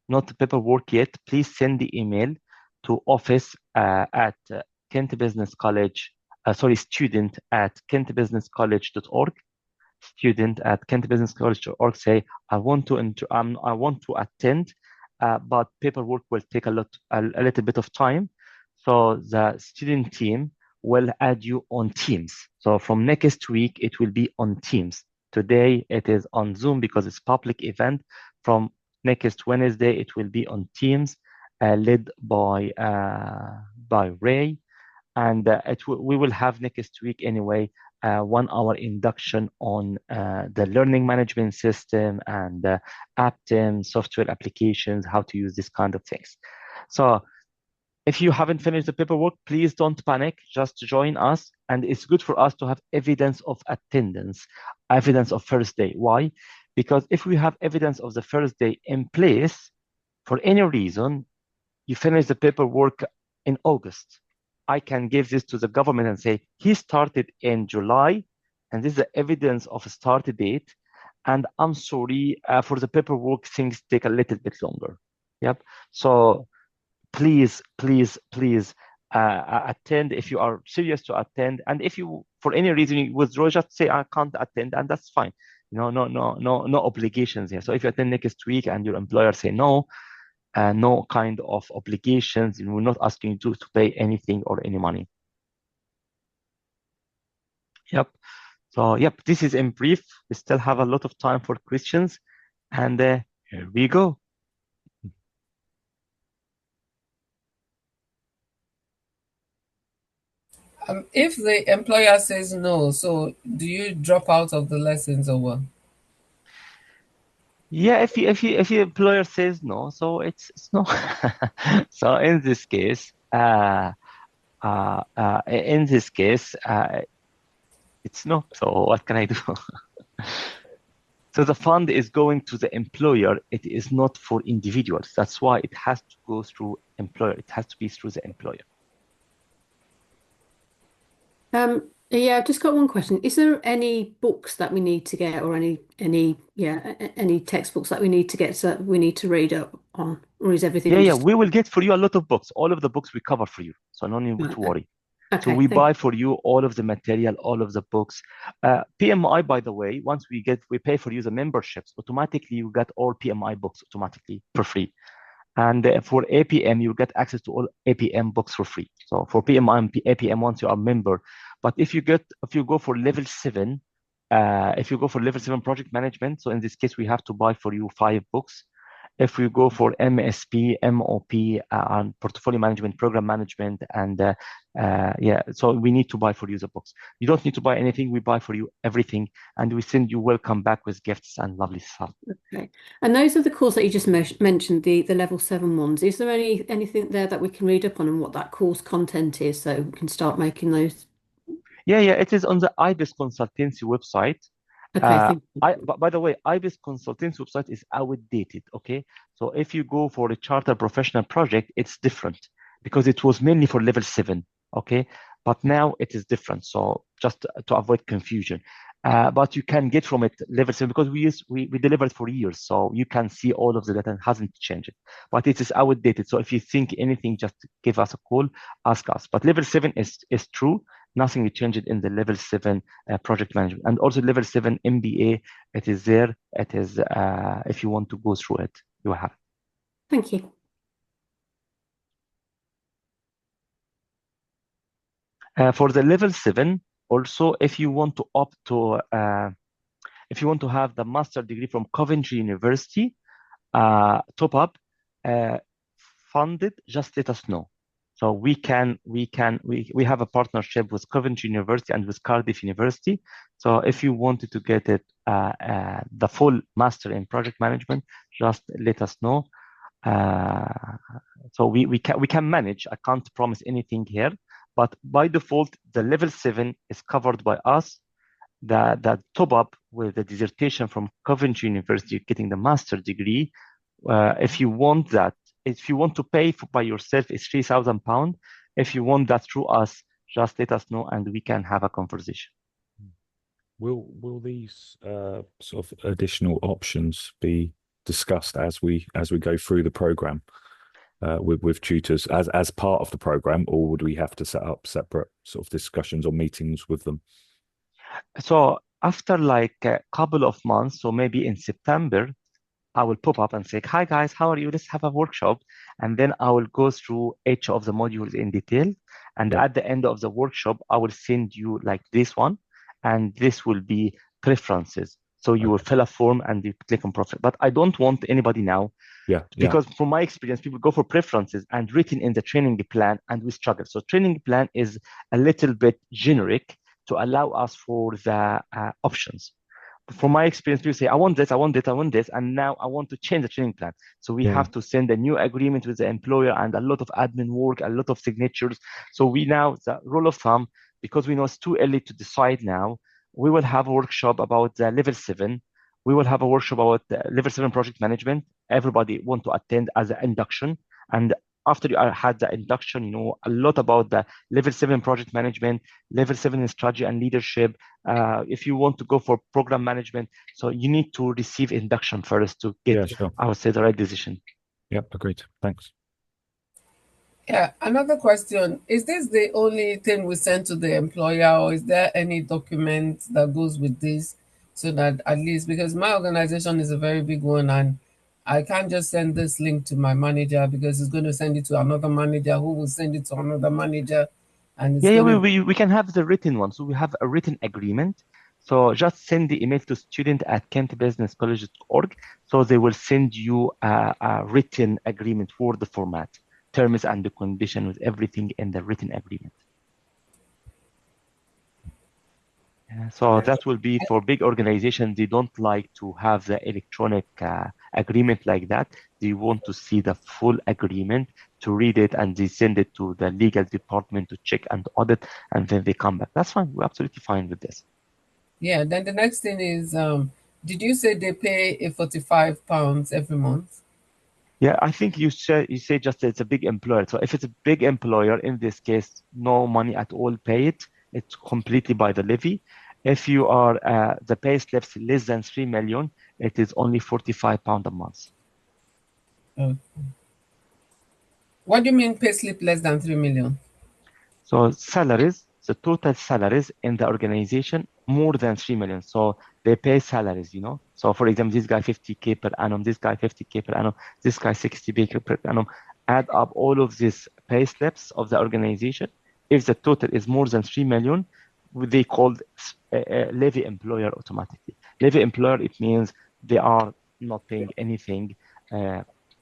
not the paperwork yet, please send the email to office at Kent Business College, student at kentbusinesscollege.org. Student at kentbusinesscollege.org. Say, I want to attend, but paperwork will take a little bit of time. So the student team will add you on Teams. So from next week, it will be on Teams. Today, it is on Zoom because it's public event. From next Wednesday, it will be on Teams, led by Ray. And we will have next week anyway, 1 hour induction on the learning management system and Aptim, software applications, how to use this kind of things. So if you haven't finished the paperwork, please don't panic, just join us. And it's good for us to have evidence of attendance, evidence of first day. Why? Because if we have evidence of the first day in place, for any reason, you finish the paperwork in August, I can give this to the government and say, he started in July, and this is the evidence of a start date. And I'm sorry, for the paperwork, things take a little bit longer. Yep. So please attend if you are serious to attend. And if you, for any reason, you withdraw, just say, I can't attend, and that's fine. No obligations here. So if you attend next week and your employer say no, no kind of obligations, and we're not asking you to pay anything or any money. Yep. So, yep, this is in brief. We still have a lot of time for questions. And here we go. If the employer says no, so do you drop out of the lessons or what? Yeah, if your employer says no, so it's no. So in this case, it's no. So what can I do? So the fund is going to the employer. It is not for individuals. That's why it has to go through employer. It has to be through the employer. Yeah, I've just got one question. Is there any books that we need to get, or any textbooks that we need to get, so that we need to read up on, or is everything? Yeah, we will get for you a lot of books. All of the books we cover for you, so no need to worry. Okay, so we buy for you all of the material, all of the books. PMI, by the way, once we pay for you the memberships, automatically you get all PMI books automatically for free. And for APM, you get access to all APM books for free. So for PMI and APM, once you are a member. But if you go for level 7, project management, so in this case, we have to buy for you 5 books. If we go for MSP, MOP, and portfolio management, program management, and so we need to buy for you the books. You don't need to buy anything. We buy for you everything, and we send you welcome back with gifts and lovely stuff. Okay. And those are the course that you just mentioned, the level 7 ones. Is there anything there that we can read up on and what that course content is, so we can start making those? Yeah, it is on the IBIS Consultancy website. Okay, by the way, IBIS Consultancy website is outdated, okay? So if you go for a charter professional project, it's different because it was mainly for level 7, okay? But now it is different, so just to avoid confusion. But you can get from it level 7 because we delivered for years, so you can see all of the data and hasn't changed. But it is outdated, so if you think anything, just give us a call, ask us. But level 7 is true. Nothing changed in the level 7 project management, and also level 7 MBA. It is there. It is if you want to go through it, you have. Thank you. For the level 7, also, if you want to opt to, if you want to have the master degree from Coventry University, top up funded, just let us know. So we have a partnership with Coventry University and with Cardiff University. So if you wanted to get it the full master in project management, just let us know. So we can manage. I can't promise anything here, but by default, the level 7 is covered by us. The top up with the dissertation from Coventry University, getting the master degree. If you want that, if you want to pay by yourself, it's £3,000. If you want that through us, just let us know and we can have a conversation. Will these sort of additional options be discussed as we go through the program with tutors as part of the program, or would we have to set up separate sort of discussions or meetings with them? So after like a couple of months, so maybe in September, I will pop up and say, hi guys, how are you? Let's have a workshop. And then I will go through each of the modules in detail. And at the end of the workshop, I will send you like this one. And this will be preferences. So you will fill a form and you click on profile. But I don't want anybody now. Because from my experience, people go for preferences and written in the training plan and we struggle. So training plan is a little bit generic to allow us for the options. From my experience, people say, I want this, I want this, I want this, and now I want to change the training plan. So we have to send a new agreement with the employer and a lot of admin work, a lot of signatures. So we now, the rule of thumb, because we know it's too early to decide now, we will have a workshop about the level 7. We will have a workshop about the level 7 project management. Everybody want to attend as an induction. And after you had the induction, you know a lot about the level 7 project management, level 7 in strategy and leadership. If you want to go for program management, so you need to receive induction first to get, I would say, the right decision. Yep, agreed. Thanks. Yeah, another question. Is this the only thing we send to the employer, or is there any document that goes with this so that at least, because my organization is a very big one and I can't just send this link to my manager because it's going to send it to another manager who will send it to another manager. And it's we can have the written one. So we have a written agreement. So just send the email to student@kentbusinesscollege.org. So they will send you a written agreement for the format, terms and the condition with everything in the written agreement. So that will be for big organizations. They don't like to have the electronic agreement like that. They want to see the full agreement, to read it, and they send it to the legal department to check and audit, and then they come back. That's fine. We're absolutely fine with this. Yeah, then the next thing is, did you say they pay £45 every month? Yeah, I think you say just it's a big employer. So if it's a big employer, in this case, no money at all paid. It's completely by the levy. If you are the pay slips less than 3 million, it is only £45 a month. Okay. What do you mean pay slip less than 3 million? So salaries, the total salaries in the organization, more than 3 million. So they pay salaries, you know. So for example, this guy 50K per annum, this guy 50K per annum, this guy 60K per annum. Add up all of these pay slips of the organization. If the total is more than 3 million, they called levy employer automatically. Levy employer, it means they are not paying anything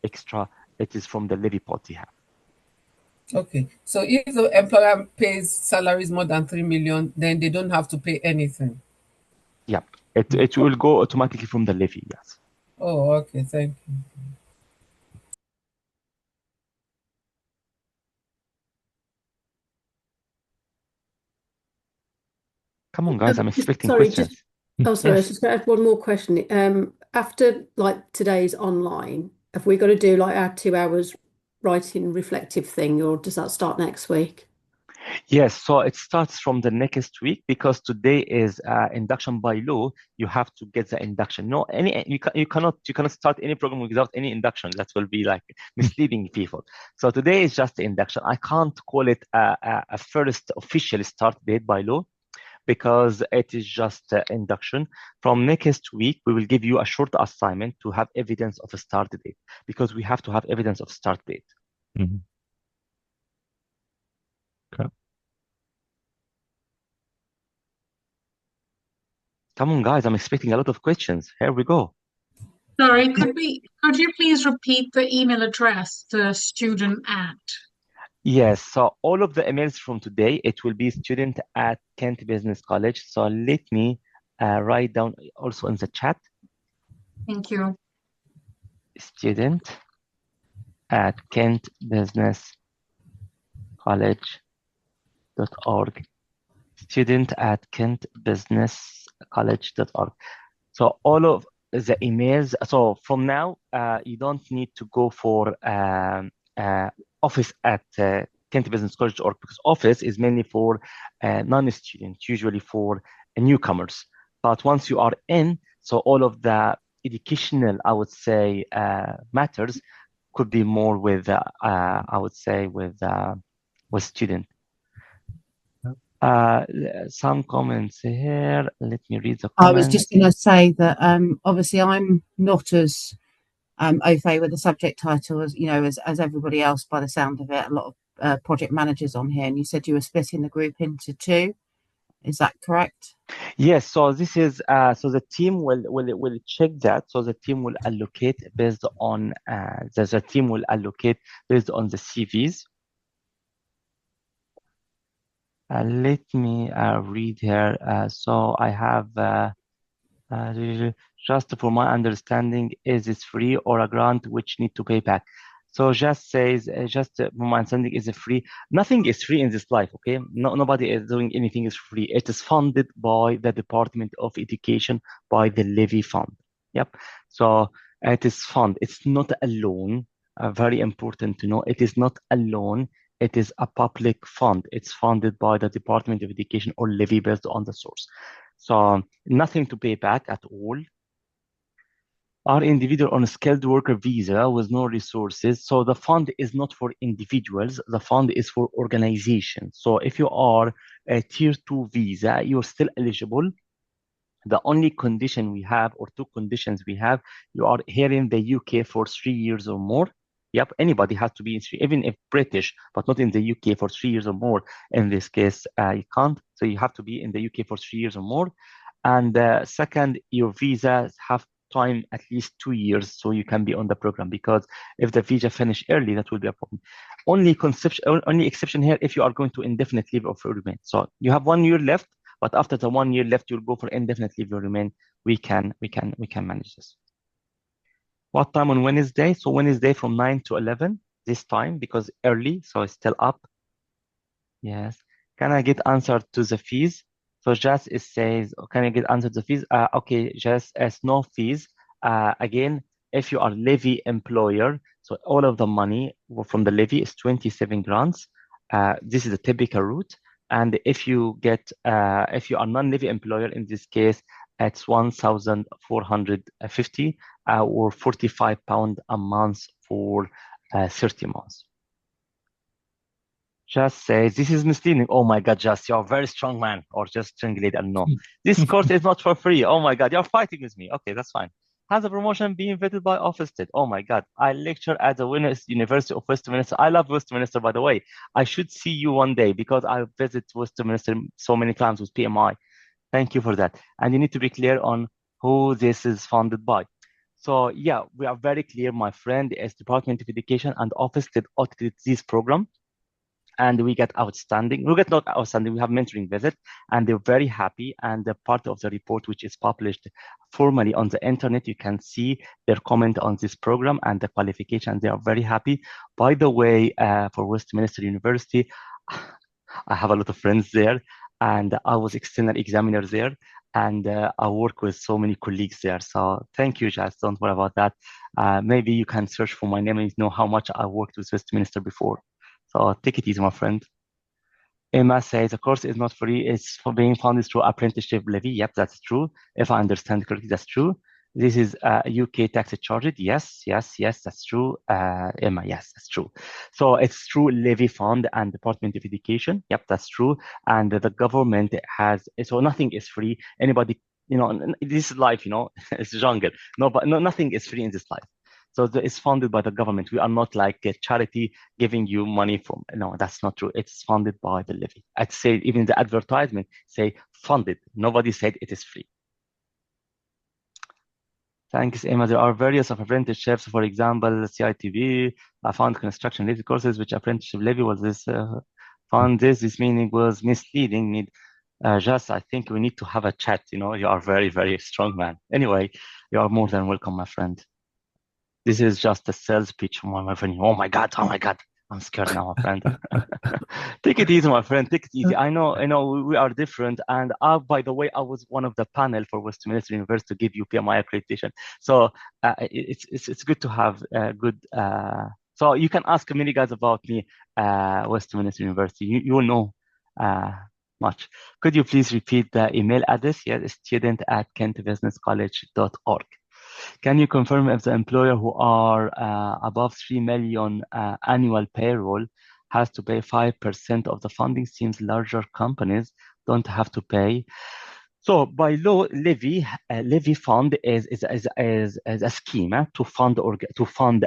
extra. It is from the levy pot they have. Okay, so if the employer pays salaries more than 3 million, then they don't have to pay anything. Yep, it will go automatically from the levy. Yes. Oh, okay, thank you. Come on, guys, I'm expecting Sorry, questions. I was just Yes. going to add one more question. After like today's online, have we got to do like our 2 hours writing reflective thing, or does that start next week? Yes, so it starts from the next week because today is induction by law. You have to get the induction. No, you cannot start any program without any induction. That will be like misleading people. So today is just the induction. I can't call it a first official start date by law, because it is just induction. From next week, we will give you a short assignment to have evidence of a start date, because we have to have evidence of start date. Mm-hmm. Okay. Come on, guys, I'm expecting a lot of questions. Here we go. Sorry, could you please repeat the email address, the student at? Yes, so all of the emails from today, it will be student at Kent Business College. So let me write down also in the chat, Thank you. student at kentbusinesscollege.org. Student at kentbusinesscollege.org. So all of the emails, so from now, you don't need to go for office at Kent Business College.org because office is mainly for non-students, usually for newcomers. But once you are in, so all of the educational, I would say, matters could be more with, I would say, with student. Some comments here. Let me read the comments. I was just going to say that obviously I'm not as au fait with the subject title as as everybody else by the sound of it. A lot of project managers on here, and you said you were splitting the group into two. Is that correct? Yes. So this is so the team will check that. So the team will allocate based on the team will allocate based on the CVs. Let me read here. So I have just for my understanding, is it free or a grant which need to pay back? So just says, just for my understanding, is it free? Nothing is free in this life, okay? Nobody is doing anything is free. It is funded by the Department of Education, by the levy fund. Yep. So it is fund. It's not a loan. Very important to know. It is not a loan. It is a public fund. It's funded by the Department of Education or levy based on the source. So nothing to pay back at all. Are individual on a skilled worker visa with no resources. So the fund is not for individuals. The fund is for organizations. So if you are a tier 2 visa, you're still eligible. The only condition we have, or two conditions we have, you are here in the UK for 3 years or more. Yep, anybody has to be in even if British, but not in the UK for 3 years or more. In this case, you can't. So you have to be in the UK for 3 years or more. And second, your visas have time at least 2 years so you can be on the program, because if the visa finish early, that will be a problem. Only exception here if you are going to indefinite leave of remain. So you have 1 year left, but after the 1 year left, you'll go for indefinite leave of remain. We can manage this. What time on Wednesday? So Wednesday from 9 to 11 this time, because early, so it's still up. Yes. Can I get answer to the fees? So Jess is says, can I get answer to the fees? Okay, Jess, as no fees. Again, if you are levy employer, so all of the money from the levy is 27 grants. This is a typical route. And if you get, if you are non-levy employer, in this case, it's 1,450 or £45 a month for 30 months. Just says, this is misleading. Oh my God, Just, you're a very strong man. Or just translate and no. This course is not for free. Oh my God, you're fighting with me. Okay, that's fine. Has a promotion being vetted by Ofsted? Oh my God, I lecture at the University of Westminster. I love Westminster, by the way. I should see you one day because I visit Westminster so many times with PMI. Thank you for that. And you need to be clear on who this is funded by. So yeah, we are very clear, my friend, as Department of Education and Ofsted audited this program. And we get outstanding. We get not outstanding. We have mentoring visit, and they're very happy. And the part of the report, which is published formally on the internet, you can see their comment on this program and the qualification. They are very happy. By the way, for Westminster University, I have a lot of friends there, and I was external examiner there, and I work with so many colleagues there. So thank you, Jazz. Don't worry about that. Maybe you can search for my name and know how much I worked with Westminster before. So take it easy, my friend. Emma says the course is not free. It's for being funded through apprenticeship levy. Yep, that's true. If I understand correctly, that's true. This is UK tax charged. Yes, that's true. Emma, yes, that's true. So it's through levy fund and Department of Education. Yep, that's true. And the government has, so nothing is free. Anybody, this is life, it's jungle. No, but nothing is free in this life. So it's funded by the government. We are not like a charity giving you money from. No, that's not true. It's funded by the levy. I'd say even the advertisement say funded. Nobody said it is free. Thanks, Emma. There are various of apprenticeships, for example, CITB, found construction related courses, which apprenticeship levy was this found this meaning was misleading. Just, I think we need to have a chat. You are very, very strong man. Anyway, you are more than welcome, my friend. This is just a sales pitch from my friend. Oh my God. I'm scared now, my friend. Take it easy, my friend. Take it easy. I know we are different. And by the way, I was one of the panel for Westminster University to give you PMI accreditation. So it's good to have good. So you can ask many guys about me, Westminster University. You will know much. Could you please repeat the email address? Yes, student@kentbusinesscollege.org. Can you confirm if the employer who are above 3 million annual payroll has to pay 5% of the funding? Seems larger companies don't have to pay. So by law, levy fund is a scheme to fund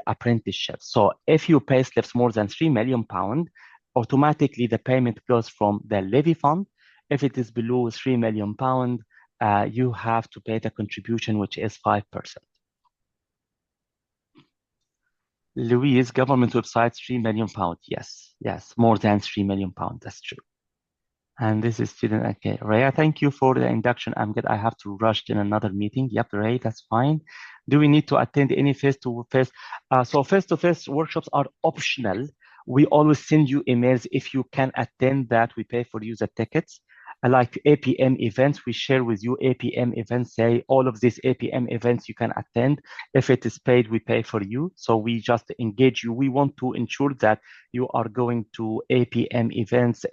apprenticeship. So if you pay slips more than £3 million, automatically the payment goes from the levy fund. If it is below £3 million, you have to pay the contribution, which is 5%. Louise, government website, £3 million. Yes, more than £3 million. That's true. And this is student. Okay, Rhea, thank you for the induction. I'm good. I have to rush in another meeting. Yep, Ray, that's fine. Do we need to attend any face-to-face? So face-to-face workshops are optional. We always send you emails. If you can attend that, we pay for you the tickets. Like APM events, we share with you APM events, say all of these APM events you can attend. If it is paid, we pay for you. So we just engage you. We want to ensure that you are going to APM events,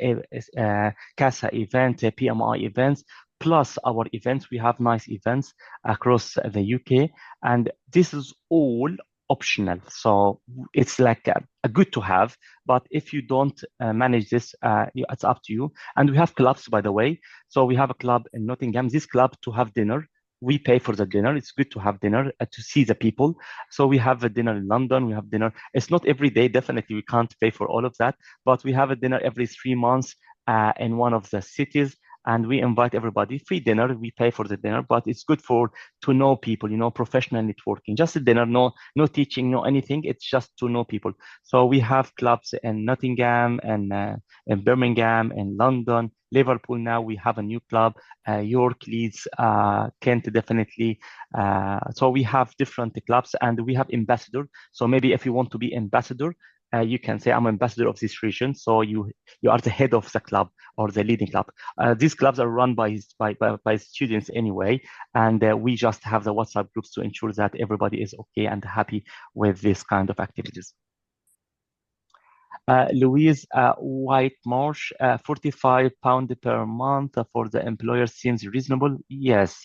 CASA events, PMI events, plus our events. We have nice events across the UK, and this is all optional. So it's like a good to have, but if you don't manage this, it's up to you. And we have clubs, by the way. So we have a club in Nottingham. This club to have dinner, we pay for the dinner. It's good to have dinner, to see the people. So we have a dinner in London. We have dinner. It's not every day. Definitely, we can't pay for all of that, but we have a dinner every 3 months in one of the cities. And we invite everybody, free dinner. We pay for the dinner, but it's good to know people, professional networking. Just a dinner, no teaching, no anything. It's just to know people. So we have clubs in Nottingham and in Birmingham and London, Liverpool. Now we have a new club, York, Leeds, Kent, definitely. So we have different clubs, and we have ambassador. So maybe if you want to be ambassador, you can say I'm ambassador of this region. So you are the head of the club or the leading club. These clubs are run by students anyway, and we just have the WhatsApp groups to ensure that everybody is okay and happy with this kind of activities. Louise, White Marsh, £45 per month for the employer seems reasonable. Yes.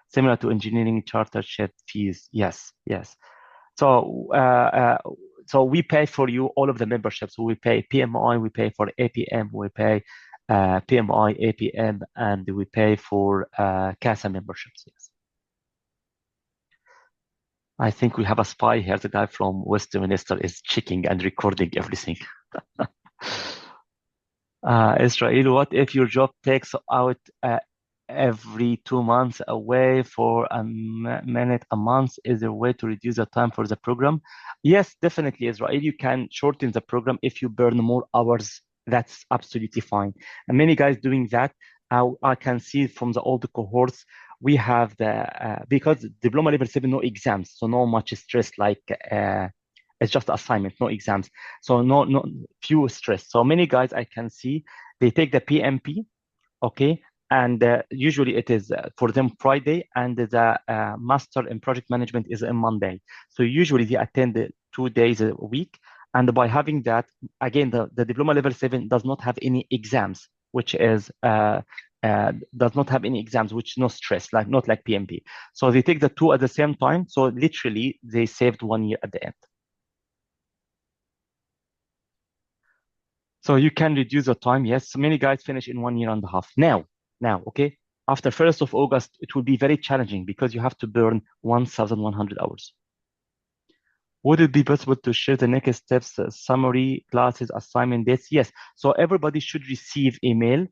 Similar to engineering chartership fees. Yes. So we pay for you all of the memberships. So we pay PMI, we pay for APM, we pay PMI, APM, and we pay for CASA memberships. Yes. I think we have a spy here. The guy from Westminster is checking and recording everything. Israel, what if your job takes out every 2 months away for a minute a month? Is there a way to reduce the time for the program? Yes, definitely, Israel. You can shorten the program if you burn more hours. That's absolutely fine. And many guys doing that. I can see from the older cohorts, we have because diploma level 7, no exams, so no much stress, like it's just assignment, no exams. So no few stress. So many guys I can see, they take the PMP, okay? And usually it is for them Friday, and the master in project management is on Monday. So usually they attend 2 days a week. And by having that, again, the diploma level 7 does not have any exams, which is does not have any exams, which no stress, not like PMP. So they take the 2 at the same time. So literally they saved 1 year at the end. So you can reduce the time. Yes, many guys finish in 1.5 years. Now, okay, after 1st of August, it will be very challenging because you have to burn 1,100 hours. Would it be possible to share the next steps, summary, classes, assignment dates? Yes. So everybody should receive email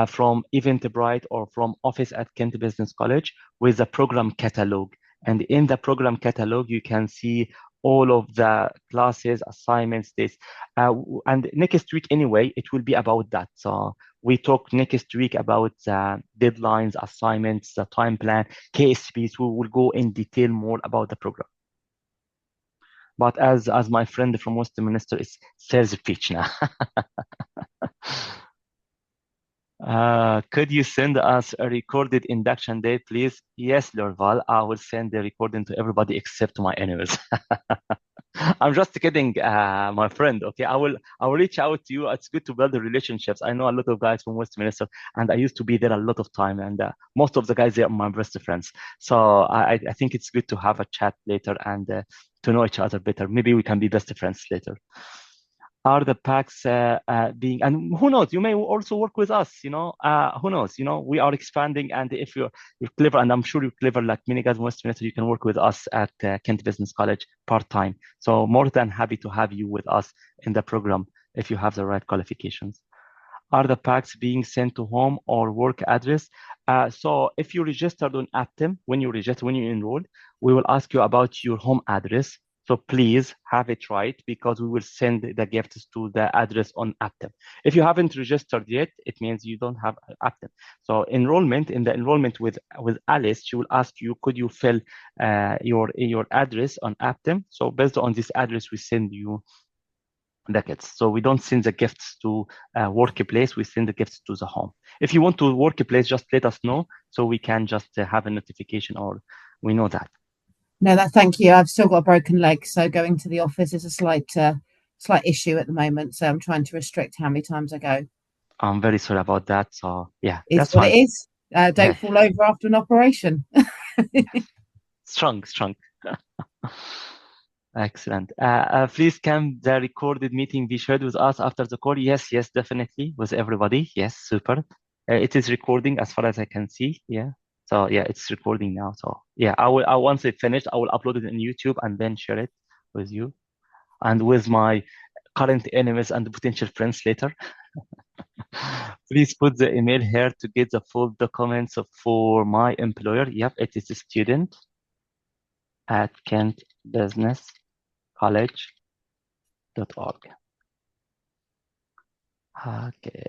from Eventbrite or from office at Kent Business College with a program catalog. And in the program catalog, you can see all of the classes, assignments, this. And next week, anyway, it will be about that. So we talk next week about deadlines, assignments, the time plan, KSPs. We will go in detail more about the program. But as my friend from Westminster is sales pitch now. Could you send us a recorded induction day, please? Yes, Lorval, I will send the recording to everybody except my enemies. I'm just kidding, my friend. Okay, I will reach out to you. It's good to build the relationships. I know a lot of guys from Westminster, and I used to be there a lot of time, and most of the guys there are my best friends. So I think it's good to have a chat later and to know each other better. Maybe we can be best friends later. Are the packs being, and who knows, you may also work with us, who knows, we are expanding, and if you're clever, and I'm sure you're clever like many guys in Westminster, you can work with us at Kent Business College part-time. So more than happy to have you with us in the program if you have the right qualifications. Are the packs being sent to home or work address? So if you registered on Aptim, when you enrolled, we will ask you about your home address. So please have it right, because we will send the gifts to the address on Aptim. If you haven't registered yet, it means you don't have Aptim. So in the enrollment with Alice, she will ask you, could you fill your address on Aptim? So based on this address, we send you the gifts. So we don't send the gifts to workplace, we send the gifts to the home. If you want to workplace, just let us know so we can just have a notification, or we know that. No, thank you. I've still got a broken leg, so going to the office is a slight issue at the moment. So I'm trying to restrict how many times I go. I'm very sorry about that. So yeah, that's what fine. It is. Don't fall over after an operation. Strong. Excellent. Please, can the recorded meeting be shared with us after the call? Yes, definitely, with everybody. Yes, super. It is recording as far as I can see. Yeah. So yeah, it's recording now. So yeah, once it's finished, I will upload it on YouTube and then share it with you and with my current enemies and potential friends later. Please put the email here to get the full documents for my employer. Yep, it is a student at Kent Business College.org. Okay.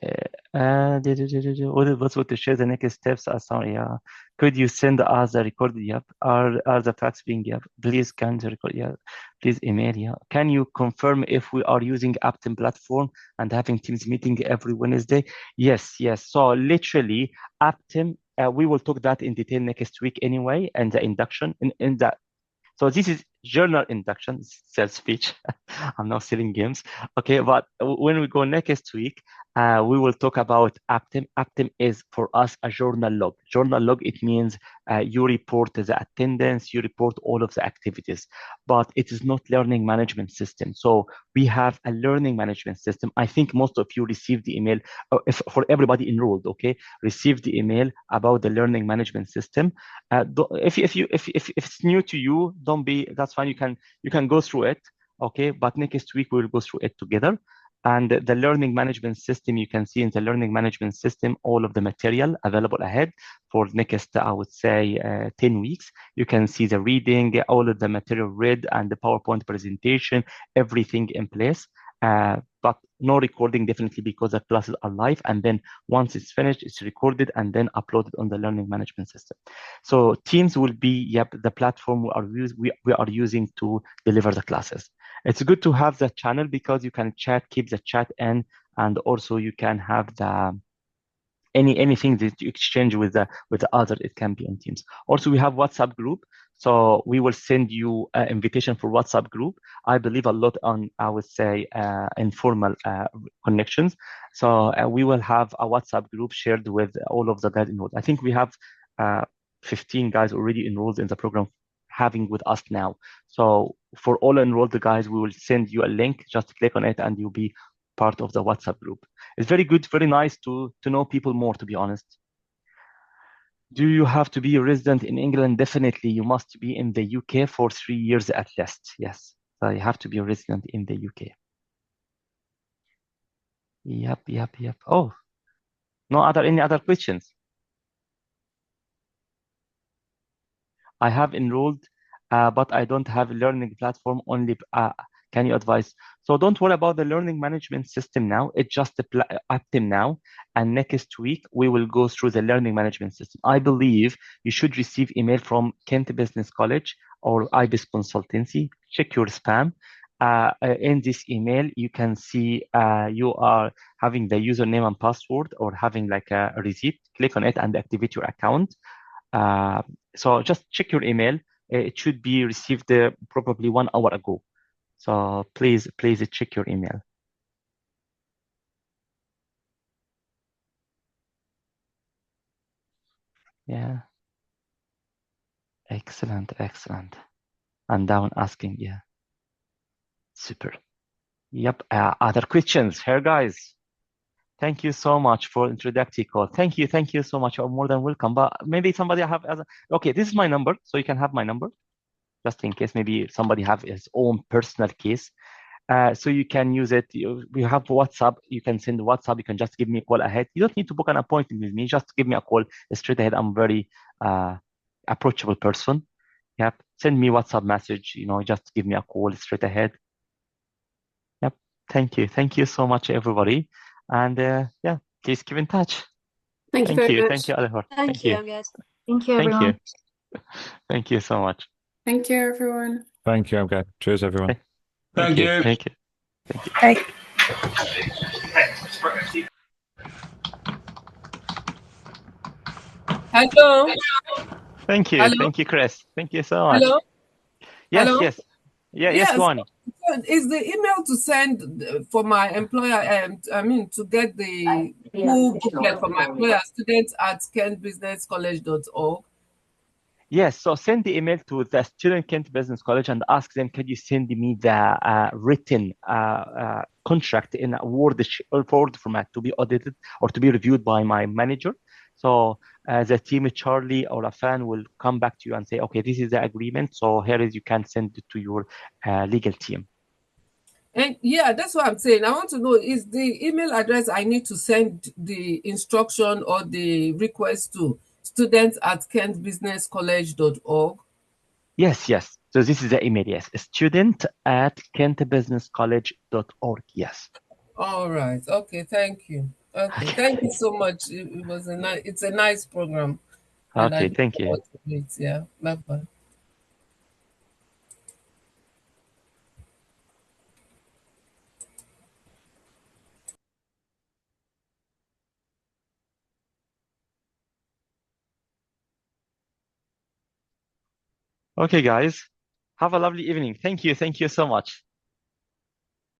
What is possible to share the next steps? Sorry, yeah. Could you send us the recorded? Yep. Are the facts being? Yep. Please can the record? Yeah. Please email. Yeah. Can you confirm if we are using Aptim platform and having Teams meeting every Wednesday? Yes. So literally Aptim. We will talk that in detail next week anyway, and the induction in that. So this is journal induction, sales speech. I'm now selling games. Okay, but when we go next week, we will talk about Aptim. Aptim is for us a journal log. Journal log, it means you report the attendance, you report all of the activities, but it is not learning management system. So we have a learning management system. I think most of you received the email, for everybody enrolled, okay, received the email about the learning management system. If it's new to you, don't be, that's fine. You can go through it. Okay, but next week we will go through it together. And the learning management system, you can see in the learning management system all of the material available ahead for next, I would say, 10 weeks. You can see the reading, all of the material read, and the PowerPoint presentation, everything in place. But no recording, definitely, because the classes are live. And then once it's finished, it's recorded and then uploaded on the learning management system. So Teams will be, the platform we are using to deliver the classes. It's good to have the channel because you can keep the chat in, and also you can have the anything that you exchange with the other, it can be on Teams. Also, we have WhatsApp group, so we will send you an invitation for WhatsApp group. I believe a lot on, I would say, informal connections. So we will have a WhatsApp group shared with all of the guys enrolled. I think we have 15 guys already enrolled in the program having with us now. So for all enrolled guys, we will send you a link. Just click on it and you'll be part of the WhatsApp group. It's very good, very nice to know people more, to be honest. Do you have to be a resident in England? Definitely, you must be in the UK for 3 years at least. Yes, so you have to be a resident in the UK. Yep. Oh, any other questions? I have enrolled, but I don't have a learning platform only. Can you advise? So don't worry about the learning management system now. It's just active now. And next week, we will go through the learning management system. I believe you should receive email from Kent Business College or IBIS Consultancy. Check your spam. In this email, you can see you are having the username and password or having like a receipt. Click on it and activate your account. So just check your email. It should be received probably 1 hour ago. So please check your email. Yeah. Excellent. And down asking, yeah. Super. Yep. Other questions here, guys? Thank you so much for introductory call. Thank you so much. You're more than welcome. But maybe somebody have okay, this is my number, so you can have my number, just in case maybe somebody have his own personal case. So you can use it. We have WhatsApp. You can send WhatsApp. You can just give me a call ahead. You don't need to book an appointment with me. Just give me a call straight ahead. I'm very approachable person. Yep. Send me WhatsApp message. Just give me a call straight ahead. Yep. Thank you so much, everybody. And yeah, please keep in touch. Thank you very much. Thank you, Alihor. Thank you, guys. Thank you, Thank everyone. you. Thank you so much. Thank you, everyone. Thank you, okay. Cheers, everyone. Thank you. Thank you. Bye. Hello. Thank you. Hello? Thank you, Chris. Thank you so much. Hello. Yes, Hello? yes. Yes, go on. So is the email to send for my employer, to get the full booklet for my employer, students at kentbusinesscollege.org? Yes, so send the email to the student Kent Business College and ask them, can you send me the written contract in a Word format to be audited or to be reviewed by my manager? So the team, Charlie or a fan, will come back to you and say, okay, this is the agreement. So here is, you can send it to your legal team. And yeah, that's what I'm saying. I want to know, is the email address I need to send the instruction or the request to students at kentbusinesscollege.org? Yes. So this is the email, yes. Student at kentbusinesscollege.org, yes. All right. Okay, thank you. Okay, thank you so much. It's a nice program. And I Okay, look thank you. forward to it. Yeah. Bye-bye. Okay, guys. Have a lovely evening. Thank you so much.